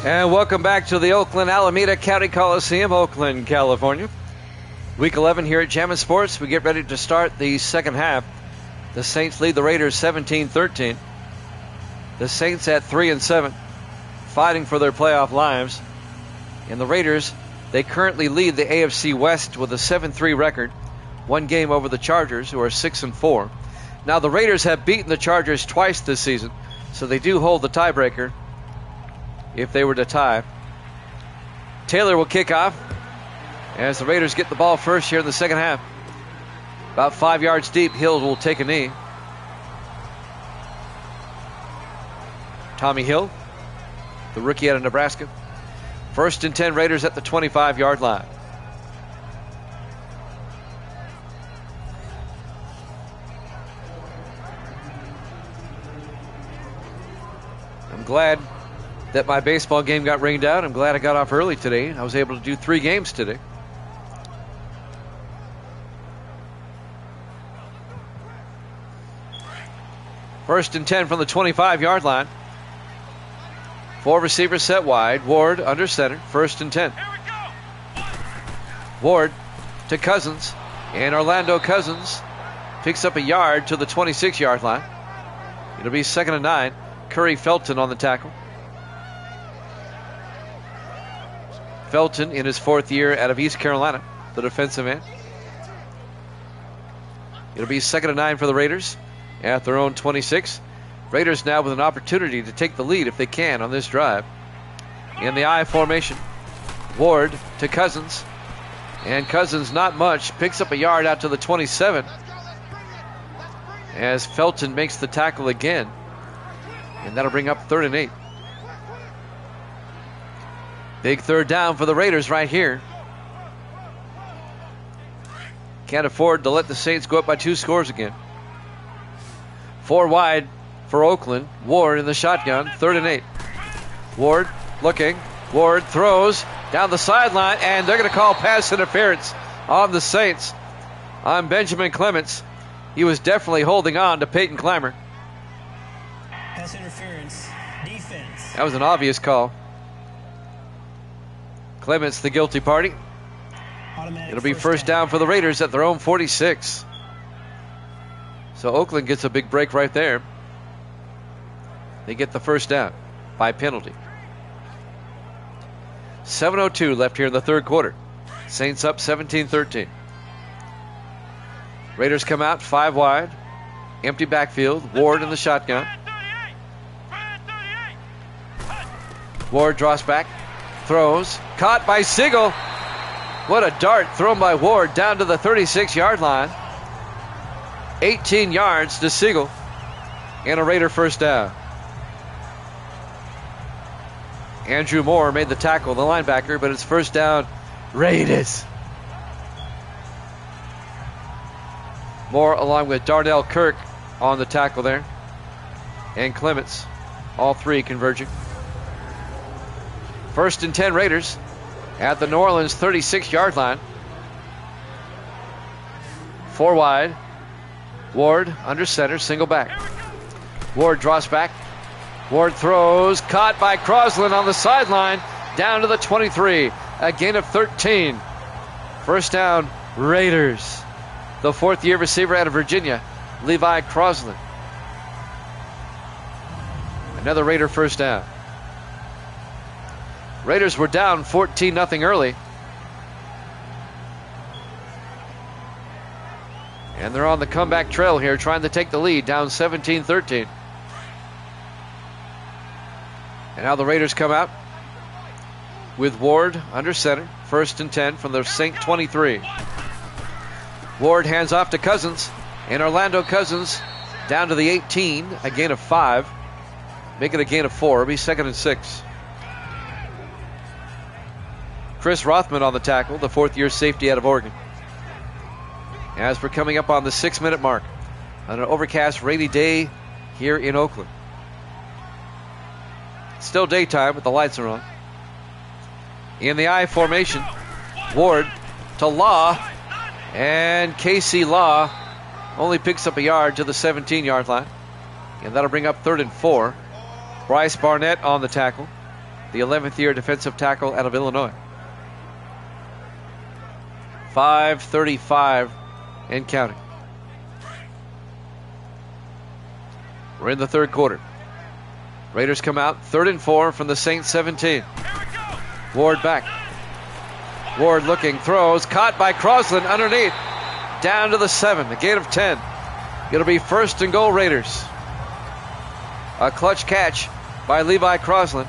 And welcome back to the Oakland Alameda County Coliseum, Oakland, California. Week 11 here at Jammin' Sports. We get ready to start the second half. The Saints lead the Raiders 17-13. The Saints at 3-7, fighting for their playoff lives. And the Raiders, they currently lead the AFC West with a 7-3 record, one game over the Chargers, who are 6-4. Now the Raiders have beaten the Chargers twice this season, so they do hold the tiebreaker if they were to tie. Taylor will kick off as the Raiders get the ball first here in the second half. About 5 yards deep, Hill will take a knee. Tommy Hill, the rookie out of Nebraska. 1st and 10, Raiders at the 25-yard line. I'm glad that my baseball game got rained out. I'm glad I got off early today. I was able to do 3 games today. First and 10 from the 25-yard line. 4 receivers set wide. Ward under center. 1st and 10. Ward to Cousins. And Orlando Cousins picks up a yard to the 26-yard line. It'll be 2nd and 9. Curry Felton on the tackle. Felton in his 4th year out of East Carolina, the defensive end. It'll be 2nd and 9 for the Raiders at their own 26. Raiders now with an opportunity to take the lead if they can on this drive. In the I formation, Ward to Cousins. And Cousins, not much, picks up a yard out to the 27 as Felton makes the tackle again. And that'll bring up 3rd and 8. Big 3rd down for the Raiders right here. Can't afford to let the Saints go up by 2 scores again. 4 wide for Oakland. Ward in the shotgun. 3rd and 8. Ward looking. Ward throws down the sideline, and they're going to call pass interference on the Saints. On Benjamin Clements. He was definitely holding on to Peyton Clymer. Pass interference. Defense. That was an obvious call. Clements, the guilty party. It'll be first down for the Raiders at their own 46. So Oakland gets a big break right there. They get the first down by penalty. 7:02 left here in the 3rd quarter. Saints up 17-13. Raiders come out 5 wide. Empty backfield. Ward in the shotgun. Ward draws back, throws, caught by Siegel. What a dart thrown by Ward down to the 36-yard line. 18 yards to Siegel, and a Raider first down. Andrew Moore made the tackle, the linebacker, but it's first down, Raiders. Moore along with Darnell Kirk on the tackle there, and Clements, all three converging. First and 10 Raiders at the New Orleans 36-yard line. 4 wide. Ward under center, single back. Ward draws back. Ward throws, caught by Crosland on the sideline, down to the 23. A gain of 13. First down, Raiders. The fourth-year receiver out of Virginia, Levi Crosland. Another Raider first down. Raiders were down 14-0 early. And they're on the comeback trail here, trying to take the lead, down 17-13. And now the Raiders come out with Ward under center, first and 10 from the Saint 23. Ward hands off to Cousins, and Orlando Cousins down to the 18, a gain of 5. Make it a gain of 4. It'll be second and 6. Chris Rothman on the tackle, the fourth-year safety out of Oregon. As we're coming up on the 6-minute mark on an overcast, rainy day here in Oakland. Still daytime, but the lights are on. In the I formation, Ward to Law, and Casey Law only picks up a yard to the 17-yard line, and that'll bring up 3rd and 4. Bryce Barnett on the tackle, the 11th-year defensive tackle out of Illinois. 5:35 and counting. We're in the third quarter. Raiders come out, 3rd and 4 from the Saints 17. Ward back. Ward looking, throws, caught by Crosland underneath, down to the 7, a gain of 10. It'll be first and goal Raiders. A clutch catch by Levi Crosland.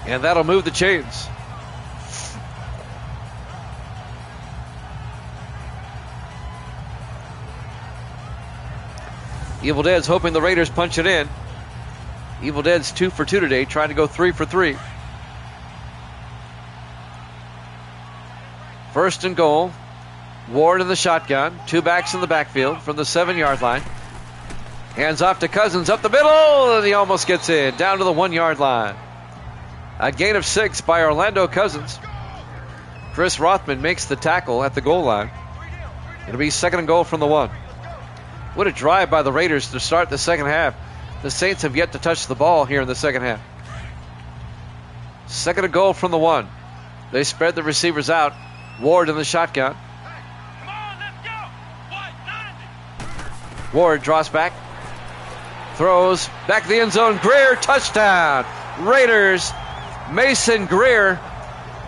And that'll move the chains. Evil Dead's hoping the Raiders punch it in. Evil Dead's 2 for 2 today, trying to go 3 for 3. First and goal. Ward in the shotgun. 2 backs in the backfield from the 7-yard line. Hands off to Cousins up the middle, and he almost gets in, down to the 1-yard line. A gain of 6 by Orlando Cousins. Chris Rothman makes the tackle at the goal line. It'll be second and goal from the 1. What a drive by the Raiders to start the second half. The Saints have yet to touch the ball here in the second half. Second and goal from the 1. They spread the receivers out. Ward in the shotgun. Come on, let's go. Ward draws back. Throws back to the end zone. Greer, touchdown. Raiders. Mason Greer,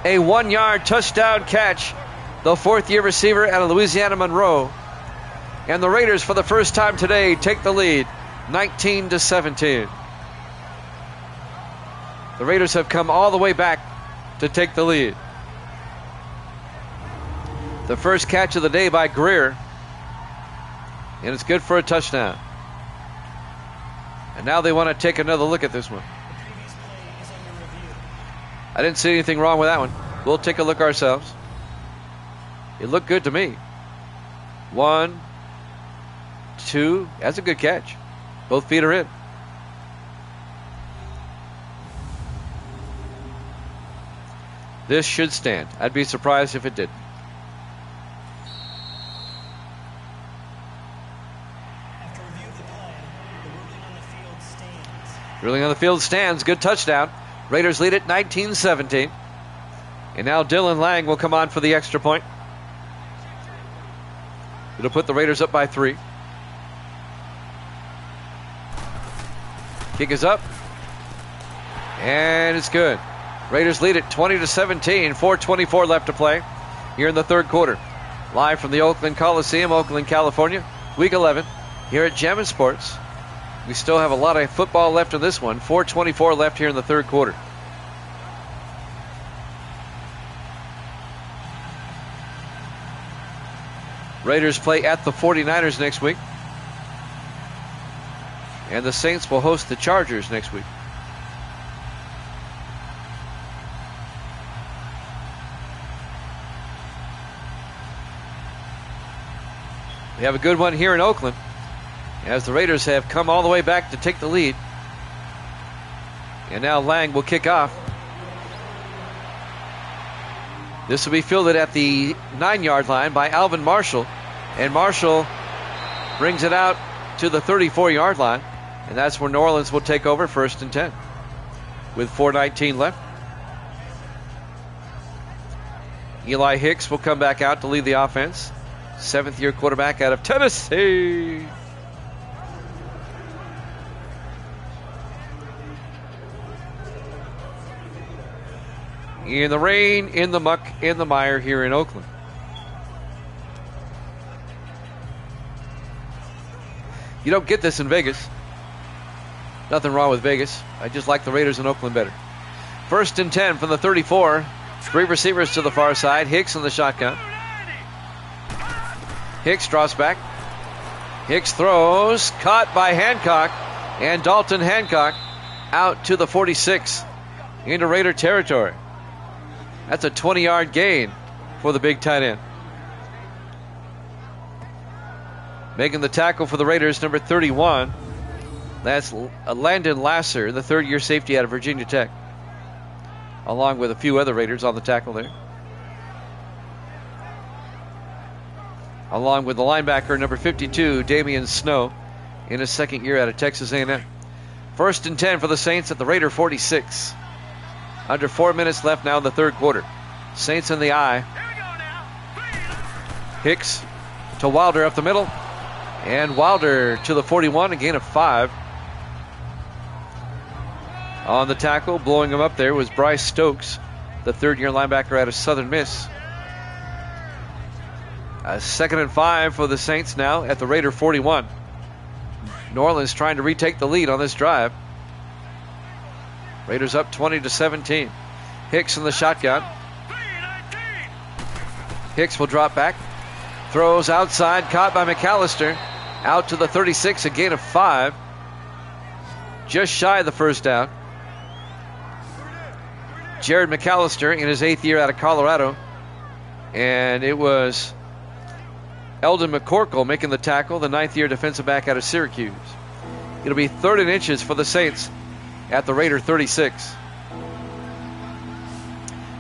a 1-yard touchdown catch. The 4th-year receiver out of Louisiana Monroe. And the Raiders, for the first time today, take the lead, 19-17. The Raiders have come all the way back to take the lead. The first catch of the day by Greer, and it's good for a touchdown. And now they want to take another look at this one. I didn't see anything wrong with that one. We'll take a look ourselves. It looked good to me. 1, 2, that's a good catch. Both feet are in. This should stand. I'd be surprised if it didn't. After review of the play, the ruling on the field stands. Ruling on the field stands. Good touchdown. Raiders lead it 19-17. And now Dylan Lang will come on for the extra point. It'll put the Raiders up by 3. Kick is up. And it's good. Raiders lead it 20-17. 4:24 left to play here in the third quarter. Live from the Oakland Coliseum, Oakland, California. Week 11 here at Jammin' Sports. We still have a lot of football left in this one. 4:24 left here in the third quarter. Raiders play at the 49ers next week. And the Saints will host the Chargers next week. We have a good one here in Oakland, as the Raiders have come all the way back to take the lead. And now Lang will kick off. This will be fielded at the 9-yard line by Alvin Marshall. And Marshall brings it out to the 34-yard line. And that's where New Orleans will take over, 1st and 10. With 4:19 left. Eli Hicks will come back out to lead the offense. 7th-year quarterback out of Tennessee. In the rain, in the muck, in the mire here in Oakland. You don't get this in Vegas. Nothing wrong with Vegas. I just like the Raiders in Oakland better. 1st and 10 from the 34. 3 receivers to the far side. Hicks in the shotgun. Hicks draws back. Hicks throws. Caught by Hancock. And Dalton Hancock out to the 46 into Raider territory. That's a 20-yard gain for the big tight end. Making the tackle for the Raiders, number 31. That's Landon Lasser, the 3rd-year safety out of Virginia Tech, along with a few other Raiders on the tackle there. Along with the linebacker, number 52, Damian Snow, in his 2nd year out of Texas A&M. 1st and 10 for the Saints at the Raider 46. Under 4 minutes left now in the third quarter. Saints in the eye. Hicks to Wilder up the middle. And Wilder to the 41, a gain of 5. On the tackle, blowing him up there, was Bryce Stokes, the 3rd-year linebacker out of Southern Miss. 2nd and 5 for the Saints now at the Raider 41. New Orleans trying to retake the lead on this drive. Raiders up 20-17. Hicks in the shotgun. Hicks will drop back. Throws outside, caught by McAllister. Out to the 36, a gain of 5. Just shy of the first down. Jared McAllister in his 8th year out of Colorado. And it was Eldon McCorkle making the tackle, the 9th-year defensive back out of Syracuse. It'll be 3rd and inches for the Saints at the Raider 36.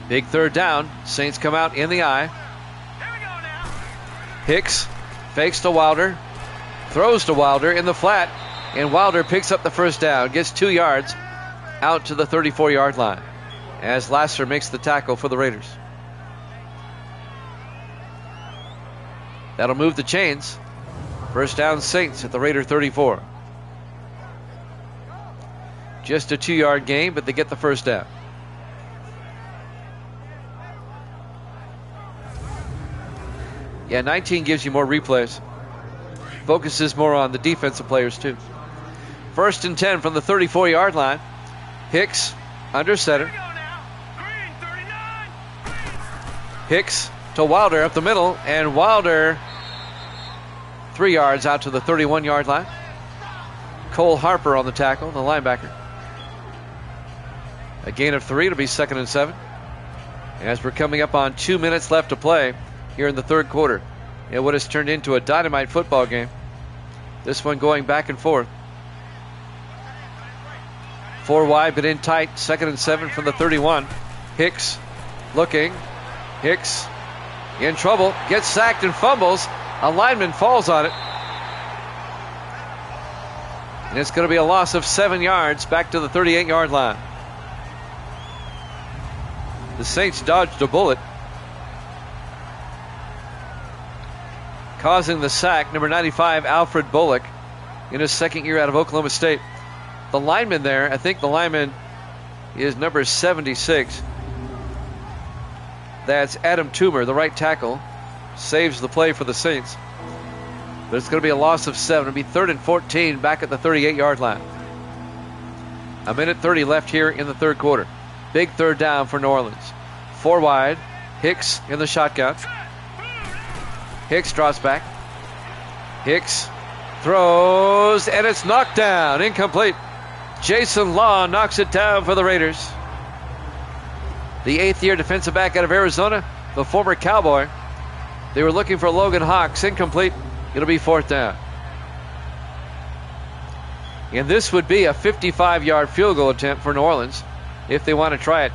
Big 3rd down. Saints come out in the eye. Hicks fakes to Wilder. Throws to Wilder in the flat. And Wilder picks up the first down. Gets 2 yards out to the 34-yard line as Lasser makes the tackle for the Raiders. That'll move the chains. First down Saints at the Raider 34. Just a 2-yard gain, but they get the first down. Yeah, 19 gives you more replays. Focuses more on the defensive players, too. 1st and 10 from the 34-yard line. Hicks under center. Hicks to Wilder up the middle, and Wilder 3 yards out to the 31-yard line. Cole Harper on the tackle, the linebacker. A gain of 3. It'll be 2nd and 7. As we're coming up on 2 minutes left to play here in the third quarter in what has turned into a dynamite football game. This one going back and forth. 4 wide but in tight. 2nd and 7 from the 31. Hicks looking. Hicks in trouble. Gets sacked and fumbles. A lineman falls on it. And it's going to be a loss of 7 yards back to the 38-yard line. The Saints dodged a bullet, causing the sack. Number 95, Alfred Bullock, in his 2nd year out of Oklahoma State. The lineman there, I think the lineman is number 76. That's Adam Toomer, the right tackle. Saves the play for the Saints. but it's going to be a loss of 7. It'll be 3rd and 14 back at the 38-yard line. 1:30 left here in the third quarter. Big third down for New Orleans. 4 wide. Hicks in the shotgun. Hicks drops back. Hicks throws, and it's knocked down. Incomplete. Jason Law knocks it down for the Raiders. The 8th-year defensive back out of Arizona, the former Cowboy. They were looking for Logan Hawks. Incomplete. It'll be 4th down. And this would be a 55-yard field goal attempt for New Orleans if they want to try it.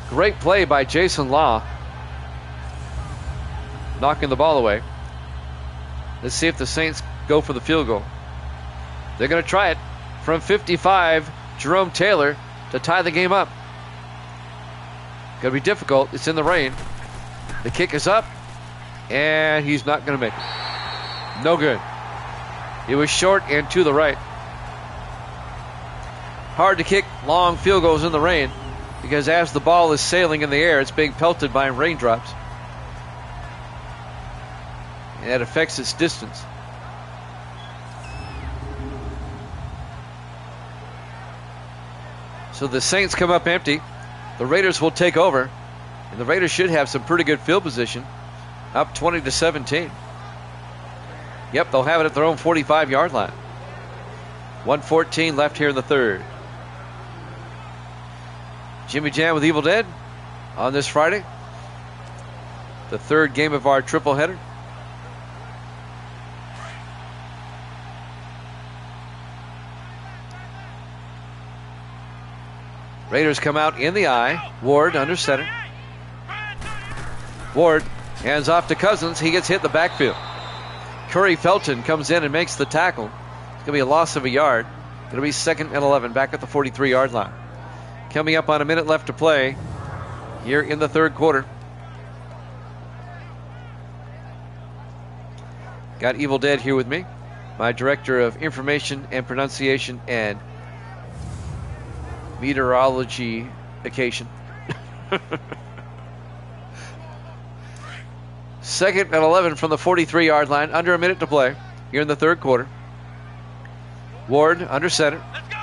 Great play by Jason Law, knocking the ball away. Let's see if the Saints go for the field goal. They're going to try it from 55. Jerome Taylor to tie the game up. Going to be difficult. It's in the rain. The kick is up, and he's not going to make it. No good. It was short and to the right. Hard to kick long field goals in the rain because as the ball is sailing in the air, it's being pelted by raindrops. And that affects its distance. So the Saints come up empty. The Raiders will take over. And the Raiders should have some pretty good field position. Up 20-17. Yep, they'll have it at their own 45-yard line. 1:14 left here in the third. Jimmy Jam with Evil Dead on this Friday. The third game of our triple header. Raiders come out in the eye. Ward under center. Ward hands off to Cousins. He gets hit in the backfield. Curry Felton comes in and makes the tackle. It's going to be a loss of a yard. It'll be 2nd and 11 back at the 43-yard line. Coming up on a minute left to play here in the third quarter. Got Evil Dead here with me, my director of information and pronunciation and meteorology occasion. 2nd and 11 from the 43-yard line. Under a minute to play here in the third quarter. Ward under center. Let's go.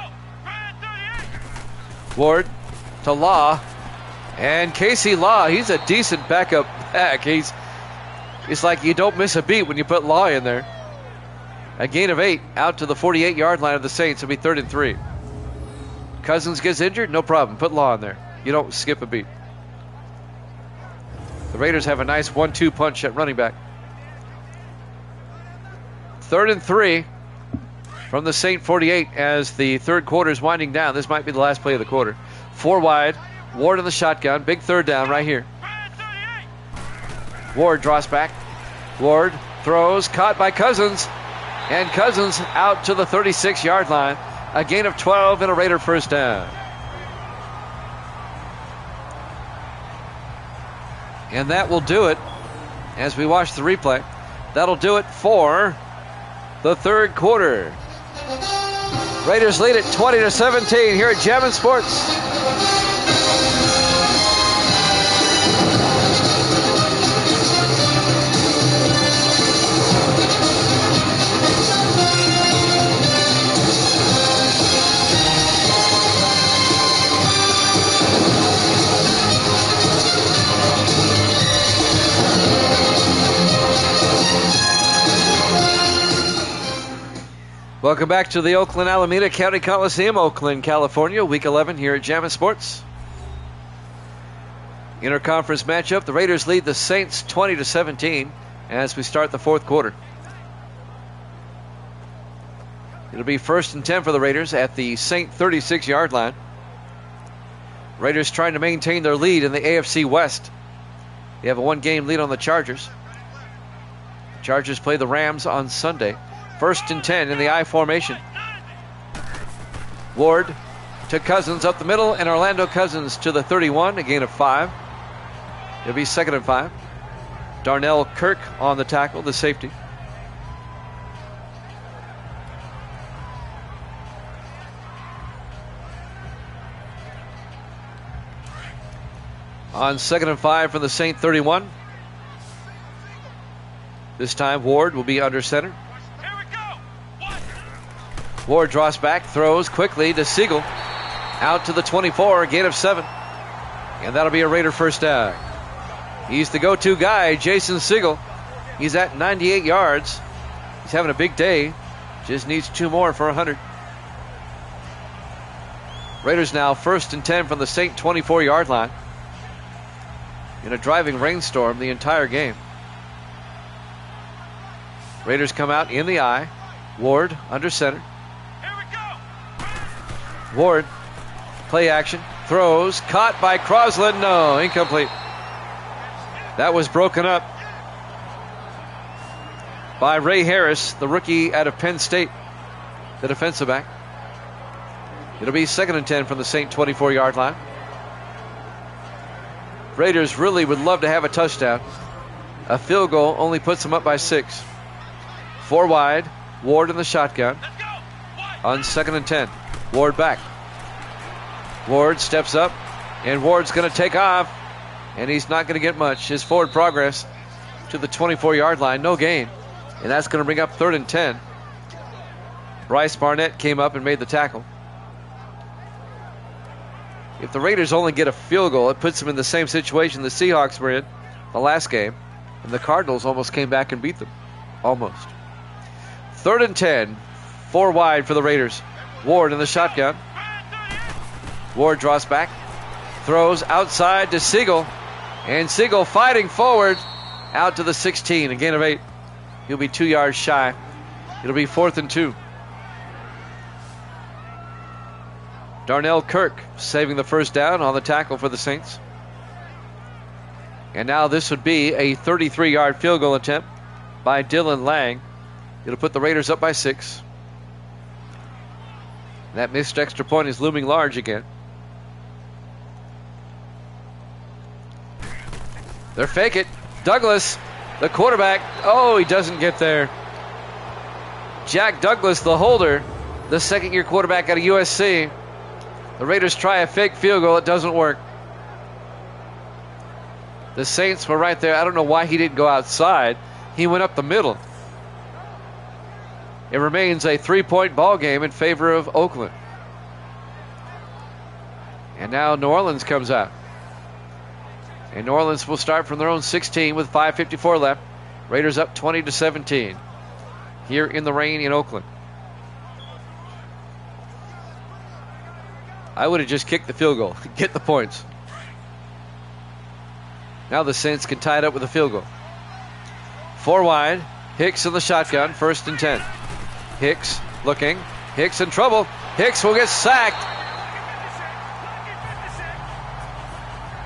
Ryan 38. Ward to Law. And Casey Law, he's a decent backup back. It's like you don't miss a beat when you put Law in there. A gain of 8 out to the 48-yard line of the Saints. It'll be 3rd and 3. Cousins gets injured, no problem. Put Law in there. You don't skip a beat. The Raiders have a nice 1-2 punch at running back. 3rd and 3 from the Saint 48 as the third quarter is winding down. This might be the last play of the quarter. 4 wide. Ward in the shotgun. Big third down right here. Ryan 38. Ward draws back. Ward throws. Caught by Cousins. And Cousins out to the 36-yard line. A gain of 12 and a Raider first down. And that will do it as we watch the replay. That'll do it for the third quarter. Raiders lead it 20-17 here at Jammin' Sports. Welcome back to the Oakland Alameda County Coliseum, Oakland, California, Week 11 here at Jammin' Sports. Interconference matchup, the Raiders lead the Saints 20-17 as we start the fourth quarter. It'll be 1st and 10 for the Raiders at the Saint 36-yard line. Raiders trying to maintain their lead in the AFC West. They have a 1-game lead on the Chargers. The Chargers play the Rams on Sunday. 1st and 10 in the I formation. Ward to Cousins up the middle, and Orlando Cousins to the 31, a gain of 5. It'll be 2nd and 5. Darnell Kirk on the tackle, the safety. On 2nd and 5 from the Saint 31. This time Ward will be under center. Ward draws back, throws quickly to Siegel. Out to the 24, a gain of 7. And that'll be a Raider first down. He's the go-to guy, Jason Siegel. He's at 98 yards. He's having a big day. Just needs 2 more for 100. Raiders now 1st and 10 from the Saint 24-yard line. In a driving rainstorm the entire game. Raiders come out in the eye. Ward under center. Here we go. Ward, play action, throws, caught by Crosland. No, incomplete. That was broken up by Ray Harris, the rookie out of Penn State, the defensive back. It'll be 2nd and 10 from the Saint 24-yard line. Raiders really would love to have a touchdown. A field goal only puts them up by 6. 4 wide, Ward in the shotgun. Let's go. Wide. On 2nd and 10. Ward back. Ward steps up, and Ward's going to take off, and he's not going to get much. His forward progress to the 24-yard line, no gain, and that's going to bring up 3rd and 10. Bryce Barnett came up and made the tackle. If the Raiders only get a field goal, it puts them in the same situation the Seahawks were in the last game, and the Cardinals almost came back and beat them. Almost. 3rd and 10, 4 wide for the Raiders. Ward in the shotgun. Ward draws back, throws outside to Siegel, and Siegel fighting forward out to the 16, a gain of 8. He'll be 2 yards shy. It'll be 4th and 2. Darnell Kirk saving the first down on the tackle for the Saints. And now this would be a 33-yard field goal attempt by Dylan Lang. It'll put the Raiders up by 6. That missed extra point is looming large again. They're fake it. Douglas, the quarterback. Oh, he doesn't get there. Jack Douglas, the holder, the second-year quarterback out of USC. The Raiders try a fake field goal. It doesn't work. The Saints were right there. I don't know why he didn't go outside. He went up the middle. It remains a 3-point ball game in favor of Oakland. And now New Orleans comes out. And New Orleans will start from their own 16 with 5:54 left. Raiders up 20-17 here in the rain in Oakland. I would have just kicked the field goal. Get the points. Now the Saints can tie it up with a field goal. 4 wide. Hicks in the shotgun. 1st and 10. Hicks looking. Hicks in trouble. Hicks will get sacked.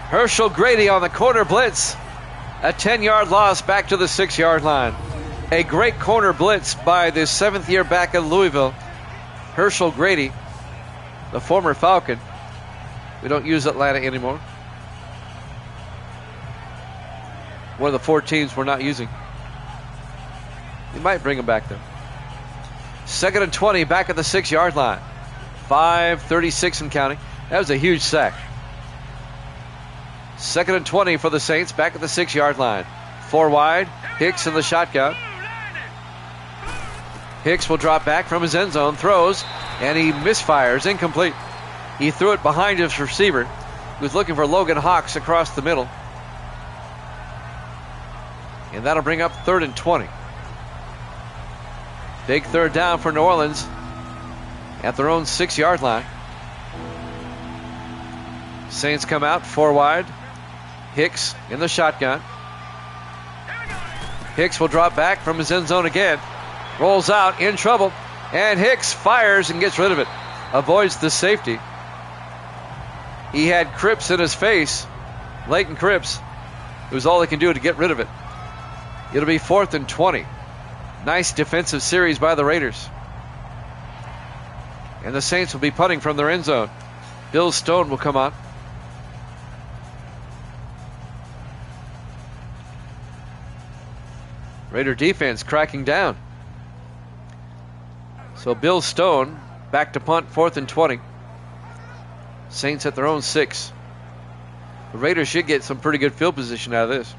Herschel Grady on the corner blitz. A 10-yard loss back to the 6-yard line. A great corner blitz by the 7th-year back of Louisville, Herschel Grady, the former Falcon. We don't use Atlanta anymore. One of the 4 teams we're not using. We might bring him back, though. 2nd and 20, back at the 6-yard line. 5:36 and counting. That was a huge sack. 2nd and 20 for the Saints, back at the 6-yard line. 4 wide. Hicks in the shotgun. Hicks will drop back from his end zone, throws, and he misfires, incomplete. He threw it behind his receiver. He was looking for Logan Hawks across the middle. And that'll bring up 3rd and 20. Big 3rd down for New Orleans at their own 6-yard line. Saints come out 4 wide. Hicks in the shotgun. Hicks will drop back from his end zone again. Rolls out, in trouble. And Hicks fires and gets rid of it. Avoids the safety. He had Cripps in his face. Leighton Cripps. It was all he can do to get rid of it. It'll be 4th and 20. Nice defensive series by the Raiders. And the Saints will be punting from their end zone. Bill Stone will come on. Raider defense cracking down. So Bill Stone back to punt, 4th and 20. Saints at their own 6. The Raiders should get some pretty good field position out of this.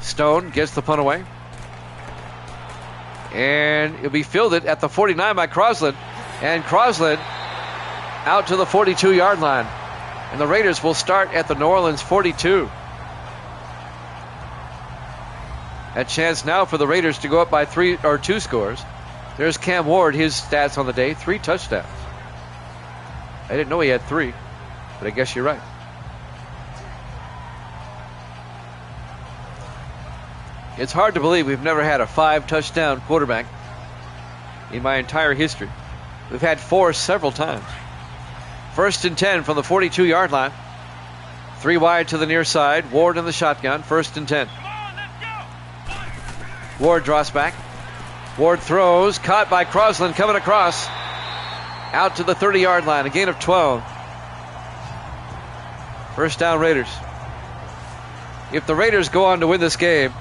Stone gets the punt away. And it'll be fielded at the 49 by Crosland. And Crosland out to the 42-yard line. And the Raiders will start at the New Orleans 42. A chance now for the Raiders to go up by 2 scores. There's Cam Ward, his stats on the day, 3 touchdowns. I didn't know he had 3, but I guess you're right. It's hard to believe we've never had a 5-touchdown quarterback in my entire history. We've had 4 several times. 1st and 10 from the 42-yard line. 3 wide to the near side. Ward in the shotgun. 1st and 10. Ward draws back. Ward throws. Caught by Crosland coming across. Out to the 30-yard line. A gain of 12. First down Raiders. If the Raiders go on to win this game,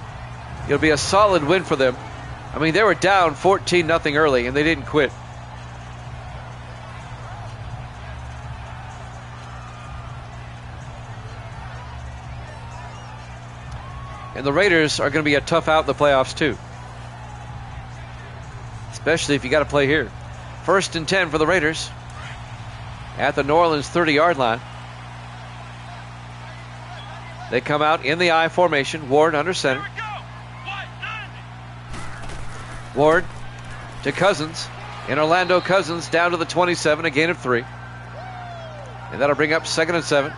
it'll be a solid win for them. I mean, they were down 14-0 early, and they didn't quit. And the Raiders are going to be a tough out in the playoffs, too. Especially if you got to play here. 1st and 10 for the Raiders at the New Orleans 30-yard line. They come out in the I formation. Ward under center. Ward to Cousins. And Orlando Cousins down to the 27, a gain of 3. And that'll bring up 2nd and 7.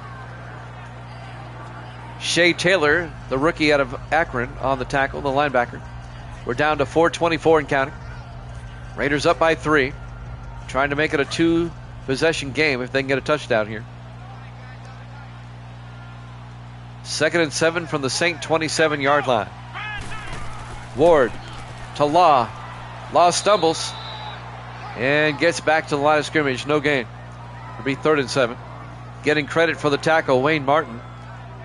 Shea Taylor, the rookie out of Akron, on the tackle, the linebacker. We're down to 4:24 and counting. Raiders up by 3. Trying to make it a 2-possession game if they can get a touchdown here. 2nd and 7 from the Saint 27-yard line. Ward to Law. Law stumbles and gets back to the line of scrimmage. No gain. It'll be 3rd and 7. Getting credit for the tackle, Wayne Martin,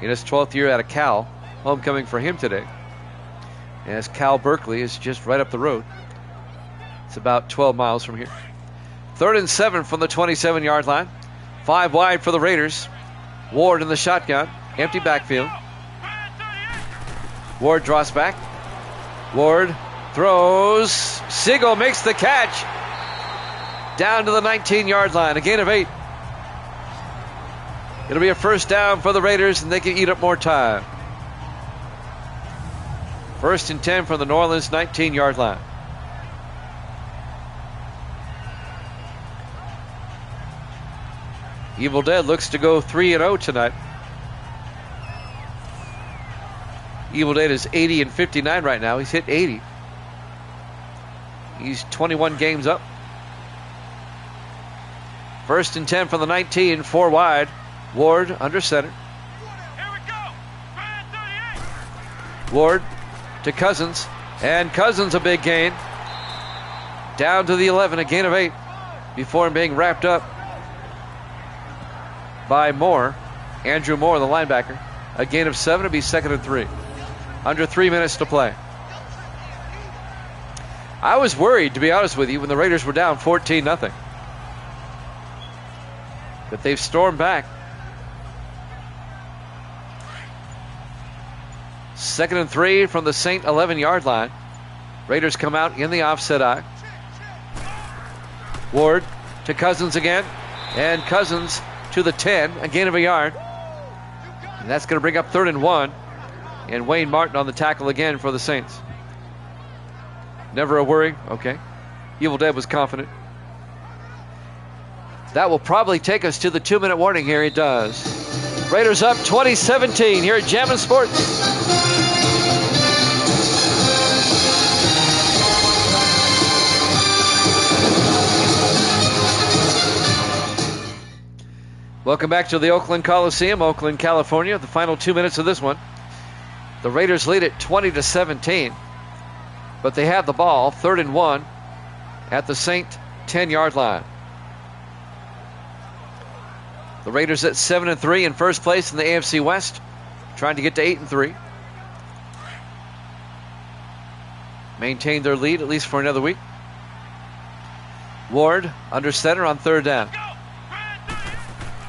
in his 12th year out of Cal. Homecoming for him today. As Cal Berkeley is just right up the road. It's about 12 miles from here. 3rd and 7 from the 27-yard line. 5 wide for the Raiders. Ward in the shotgun. Empty backfield. Ward draws back. Ward throws. Siegel makes the catch. Down to the 19-yard line. A gain of 8. It'll be a first down for the Raiders, and they can eat up more time. 1st and 10 from the New Orleans 19-yard line. Evil Dead looks to go 3-0 tonight. Evil Dead is 80-59 right now. He's hit 80. He's 21 games up. 1st and 10 from the 19, 4 wide. Ward under center. Here we go. 38. Ward to Cousins. And Cousins a big gain. Down to the 11, a gain of 8. Before being wrapped up by Moore. Andrew Moore, the linebacker. A gain of 7, it'll be 2nd and 3. Under 3 minutes to play. I was worried, to be honest with you, when the Raiders were down 14-0. But they've stormed back. 2nd and 3 from the Saint 11-yard line. Raiders come out in the offset eye. Ward to Cousins again. And Cousins to the 10, a gain of a yard. And that's going to bring up 3rd and 1. And Wayne Martin on the tackle again for the Saints. Never a worry. Okay. Evil Dead was confident. That will probably take us to the 2-minute warning here. It does. Raiders up 20-17 here at Jammin' Sports. Welcome back to the Oakland Coliseum, Oakland, California. The final 2 minutes of this one. The Raiders lead it 20-17, but they have the ball, 3rd and 1 at the Saint 10-yard line. The Raiders at 7-3 in first place in the AFC West, trying to get to 8-3. Maintain their lead at least for another week. Ward under center on 3rd down.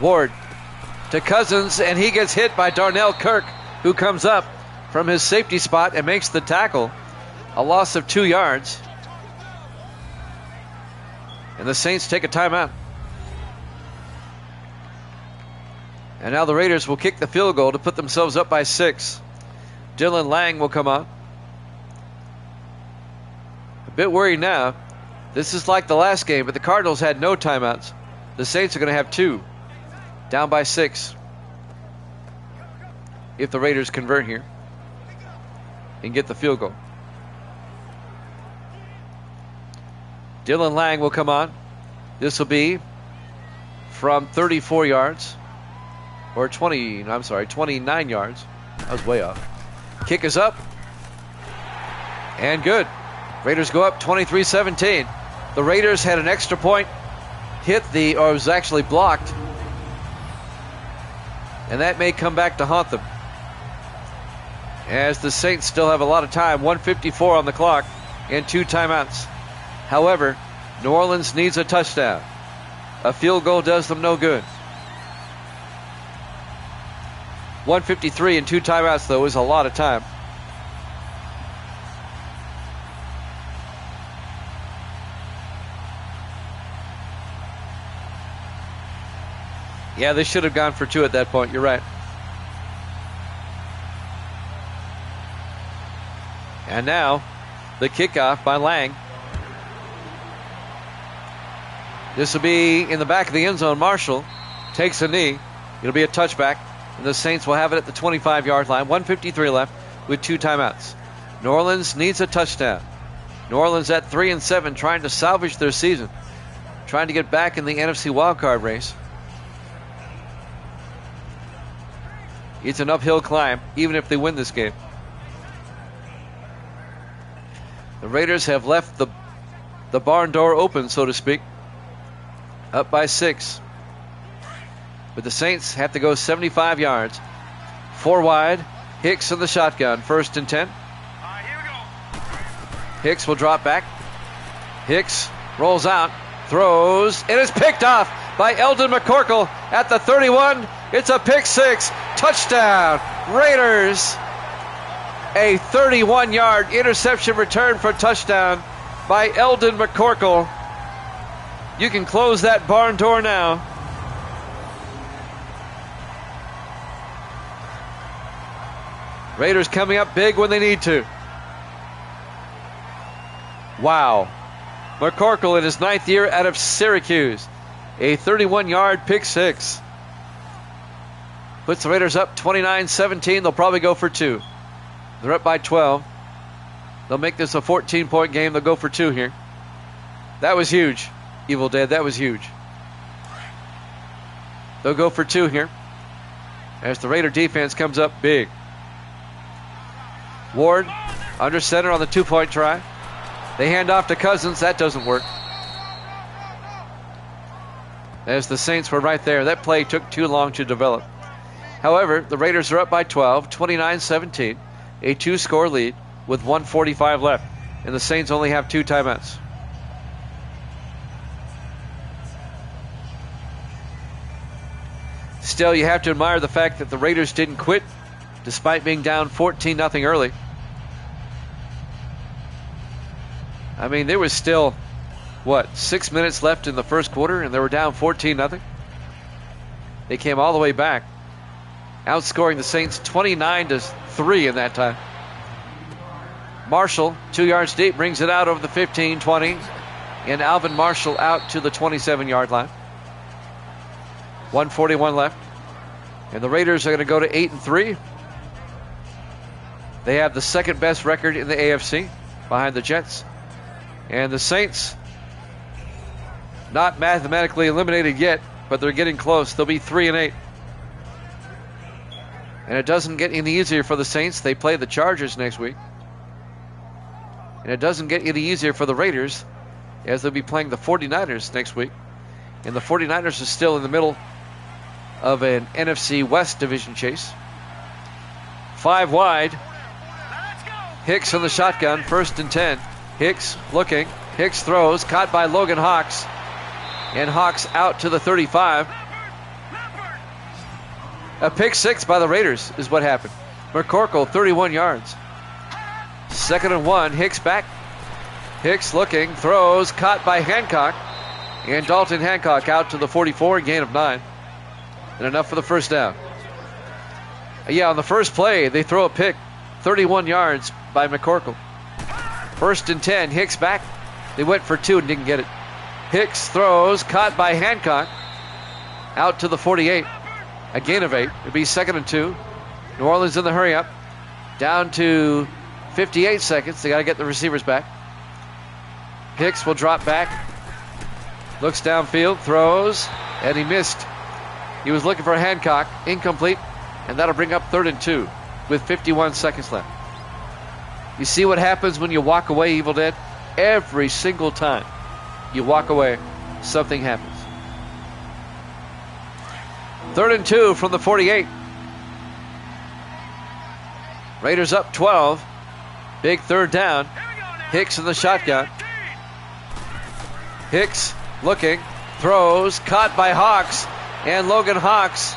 Ward to Cousins, and he gets hit by Darnell Kirk, who comes up from his safety spot and makes the tackle. A loss of 2 yards. And the Saints take a timeout. And now the Raiders will kick the field goal to put themselves up by 6. Dylan Lang will come on. A bit worried now. This is like the last game, but the Cardinals had no timeouts. The Saints are going to have 2. Down by 6. If the Raiders convert here and get the field goal. Dylan Lang will come on. This will be from 34 yards. Or 29 yards. I was way off. Kick is up. And good. Raiders go up 23-17. The Raiders had an extra point it was actually blocked. And that may come back to haunt them. As the Saints still have a lot of time. 1:54 on the clock and 2 timeouts. However, New Orleans needs a touchdown. A field goal does them no good. 1:53 and 2 timeouts, though, is a lot of time. Yeah, they should have gone for 2 at that point. You're right. And now, the kickoff by Lang. This will be in the back of the end zone. Marshall takes a knee. It'll be a touchback. And the Saints will have it at the 25-yard line. 1:53 left with 2 timeouts. New Orleans needs a touchdown. New Orleans at 3-7, trying to salvage their season. Trying to get back in the NFC wildcard race. It's an uphill climb, even if they win this game. The Raiders have left the barn door open, so to speak. Up by 6. But the Saints have to go 75 yards. 4 wide. Hicks in the shotgun. 1st and 10. Here we go. Hicks will drop back. Hicks rolls out. Throws. It is picked off by Eldon McCorkle at the 31. It's a pick 6. Touchdown. Raiders. A 31-yard interception return for touchdown by Eldon McCorkle. You can close that barn door now. Raiders coming up big when they need to. Wow. McCorkle in his 9th year out of Syracuse. A 31-yard pick 6. Puts the Raiders up 29-17. They'll probably go for 2. They're up by 12. They'll make this a 14-point game. They'll go for 2 here. That was huge, Evil Dead. That was huge. They'll go for 2 here as the Raider defense comes up big. Ward under center on the 2-point try. They hand off to Cousins. That doesn't work. As the Saints were right there. That play took too long to develop. However, the Raiders are up by 12, 29-17. A 2-score lead with 1:45 left. And the Saints only have 2 timeouts. Still, you have to admire the fact that the Raiders didn't quit despite being down 14-0 early. I mean, there was still, 6 minutes left in the first quarter, and they were down 14-0. They came all the way back, outscoring the Saints 29-3 in that time. Marshall, 2 yards deep, brings it out over the 15, 20, and Alvin Marshall out to the 27-yard line. 1:41 left. And the Raiders are going to go to 8-3. They have the 2nd best record in the AFC behind the Jets. And the Saints, not mathematically eliminated yet, but they're getting close. They'll be 3-8. And it doesn't get any easier for the Saints. They play the Chargers next week. And it doesn't get any easier for the Raiders as they'll be playing the 49ers next week. And the 49ers are still in the middle of an NFC West division chase. 5 wide. Hicks in the shotgun, 1st and 10. Hicks looking. Hicks throws, caught by Logan Hawks. And Hawks out to the 35. A pick 6 by the Raiders is what happened. McCorkle, 31 yards. 2nd and 1. Hicks back. Hicks looking, throws, caught by Hancock. And Dalton Hancock out to the 44, gain of 9. And enough for the first down. Yeah, on the first play, they throw a pick, 31 yards by McCorkle. 1st and 10, Hicks back. They went for 2 and didn't get it. Hicks throws, caught by Hancock, out to the 48, a gain of 8. It'll be 2nd and 2. New Orleans in the hurry up, down to 58 seconds. They got to get the receivers back. Hicks will drop back, looks downfield, throws, and he missed. He was looking for Hancock, incomplete, and that'll bring up 3rd and 2 with 51 seconds left. You see what happens when you walk away, Evil Dead? Every single time you walk away, something happens. 3rd and 2 from the 48. Raiders up 12. Big 3rd down. Hicks in the shotgun. Hicks looking, throws, caught by Hawks, and Logan Hawks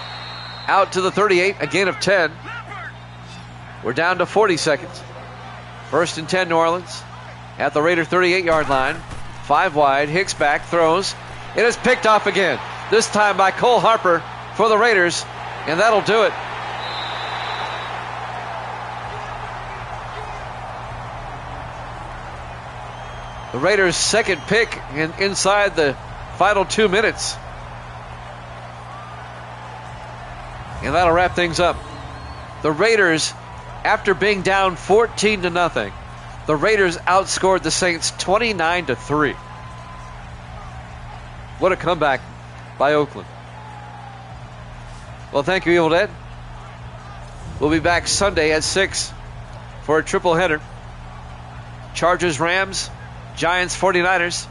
out to the 38, a gain of 10. We're down to 40 seconds. 1st and 10, New Orleans at the Raider 38-yard line. 5 wide, Hicks back, throws. It is picked off again, this time by Cole Harper for the Raiders, and that'll do it. The Raiders' second pick inside the final 2 minutes. And that'll wrap things up. The Raiders, after being down 14-0, the Raiders outscored the Saints 29-3. What a comeback by Oakland. Well, thank you, Evil Dead. We'll be back Sunday at 6 for a triple header. Chargers, Rams, Giants, 49ers,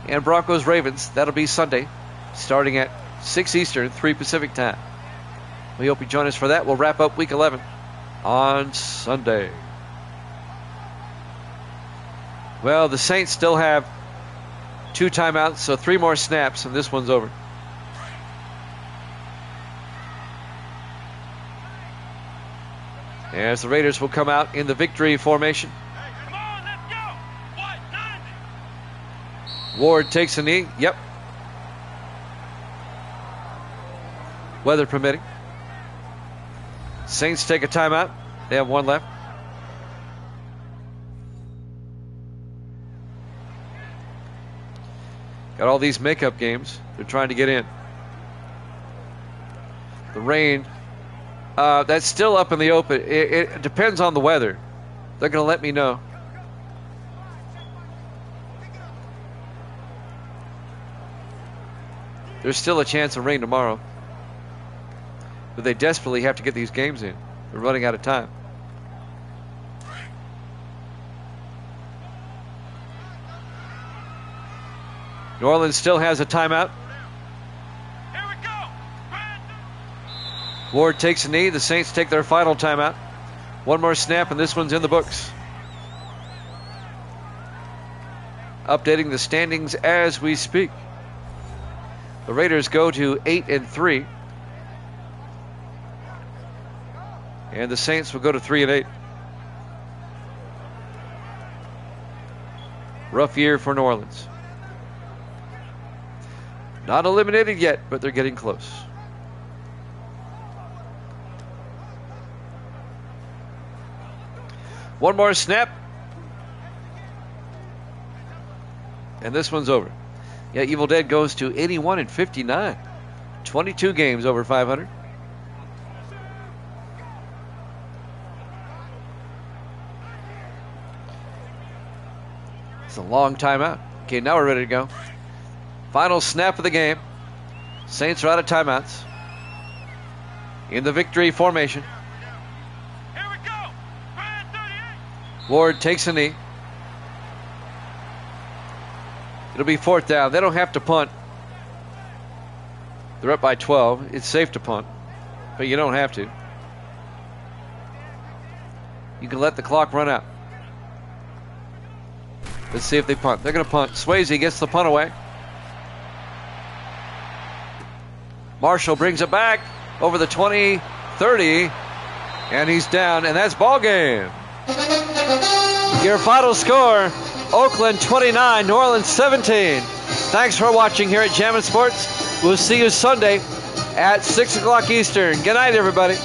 and Broncos, Ravens. That'll be Sunday, starting at 6 Eastern, 3 Pacific time. We hope you join us for that. We'll wrap up Week 11 on Sunday. Well, the Saints still have 2 timeouts, so 3 more snaps, and this one's over. As the Raiders will come out in the victory formation. Come on, let's go. What, 90? Ward takes a knee. Yep. Weather permitting. Saints take a timeout. They have 1 left. Got all these makeup games they're trying to get in. The rain, that's still up in the open. It depends on the weather. They're going to let me know. There's still a chance of rain tomorrow. But they desperately have to get these games in. They're running out of time. New Orleans still has a timeout. Here we go. Ward takes a knee. The Saints take their final timeout. 1 more snap, and this one's in the books. Updating the standings as we speak. The Raiders go to 8-3. And the Saints will go to 3-8. Rough year for New Orleans. Not eliminated yet, but they're getting close. One more snap. And this one's over. Yeah, Evil Dead goes to 81-59. 22 games over 500. It's a long timeout. Okay, now we're ready to go. Final snap of the game. Saints are out of timeouts. In the victory formation. Here we go. 38. Ward takes a knee. It'll be 4th down. They don't have to punt. They're up by 12. It's safe to punt, but you don't have to. You can let the clock run out. Let's see if they punt. They're going to punt. Swayze gets the punt away. Marshall brings it back over the 20, 30, and he's down, and that's ball game. Your final score, Oakland 29, New Orleans 17. Thanks for watching here at Jammin' Sports. We'll see you Sunday at 6 o'clock Eastern. Good night, everybody.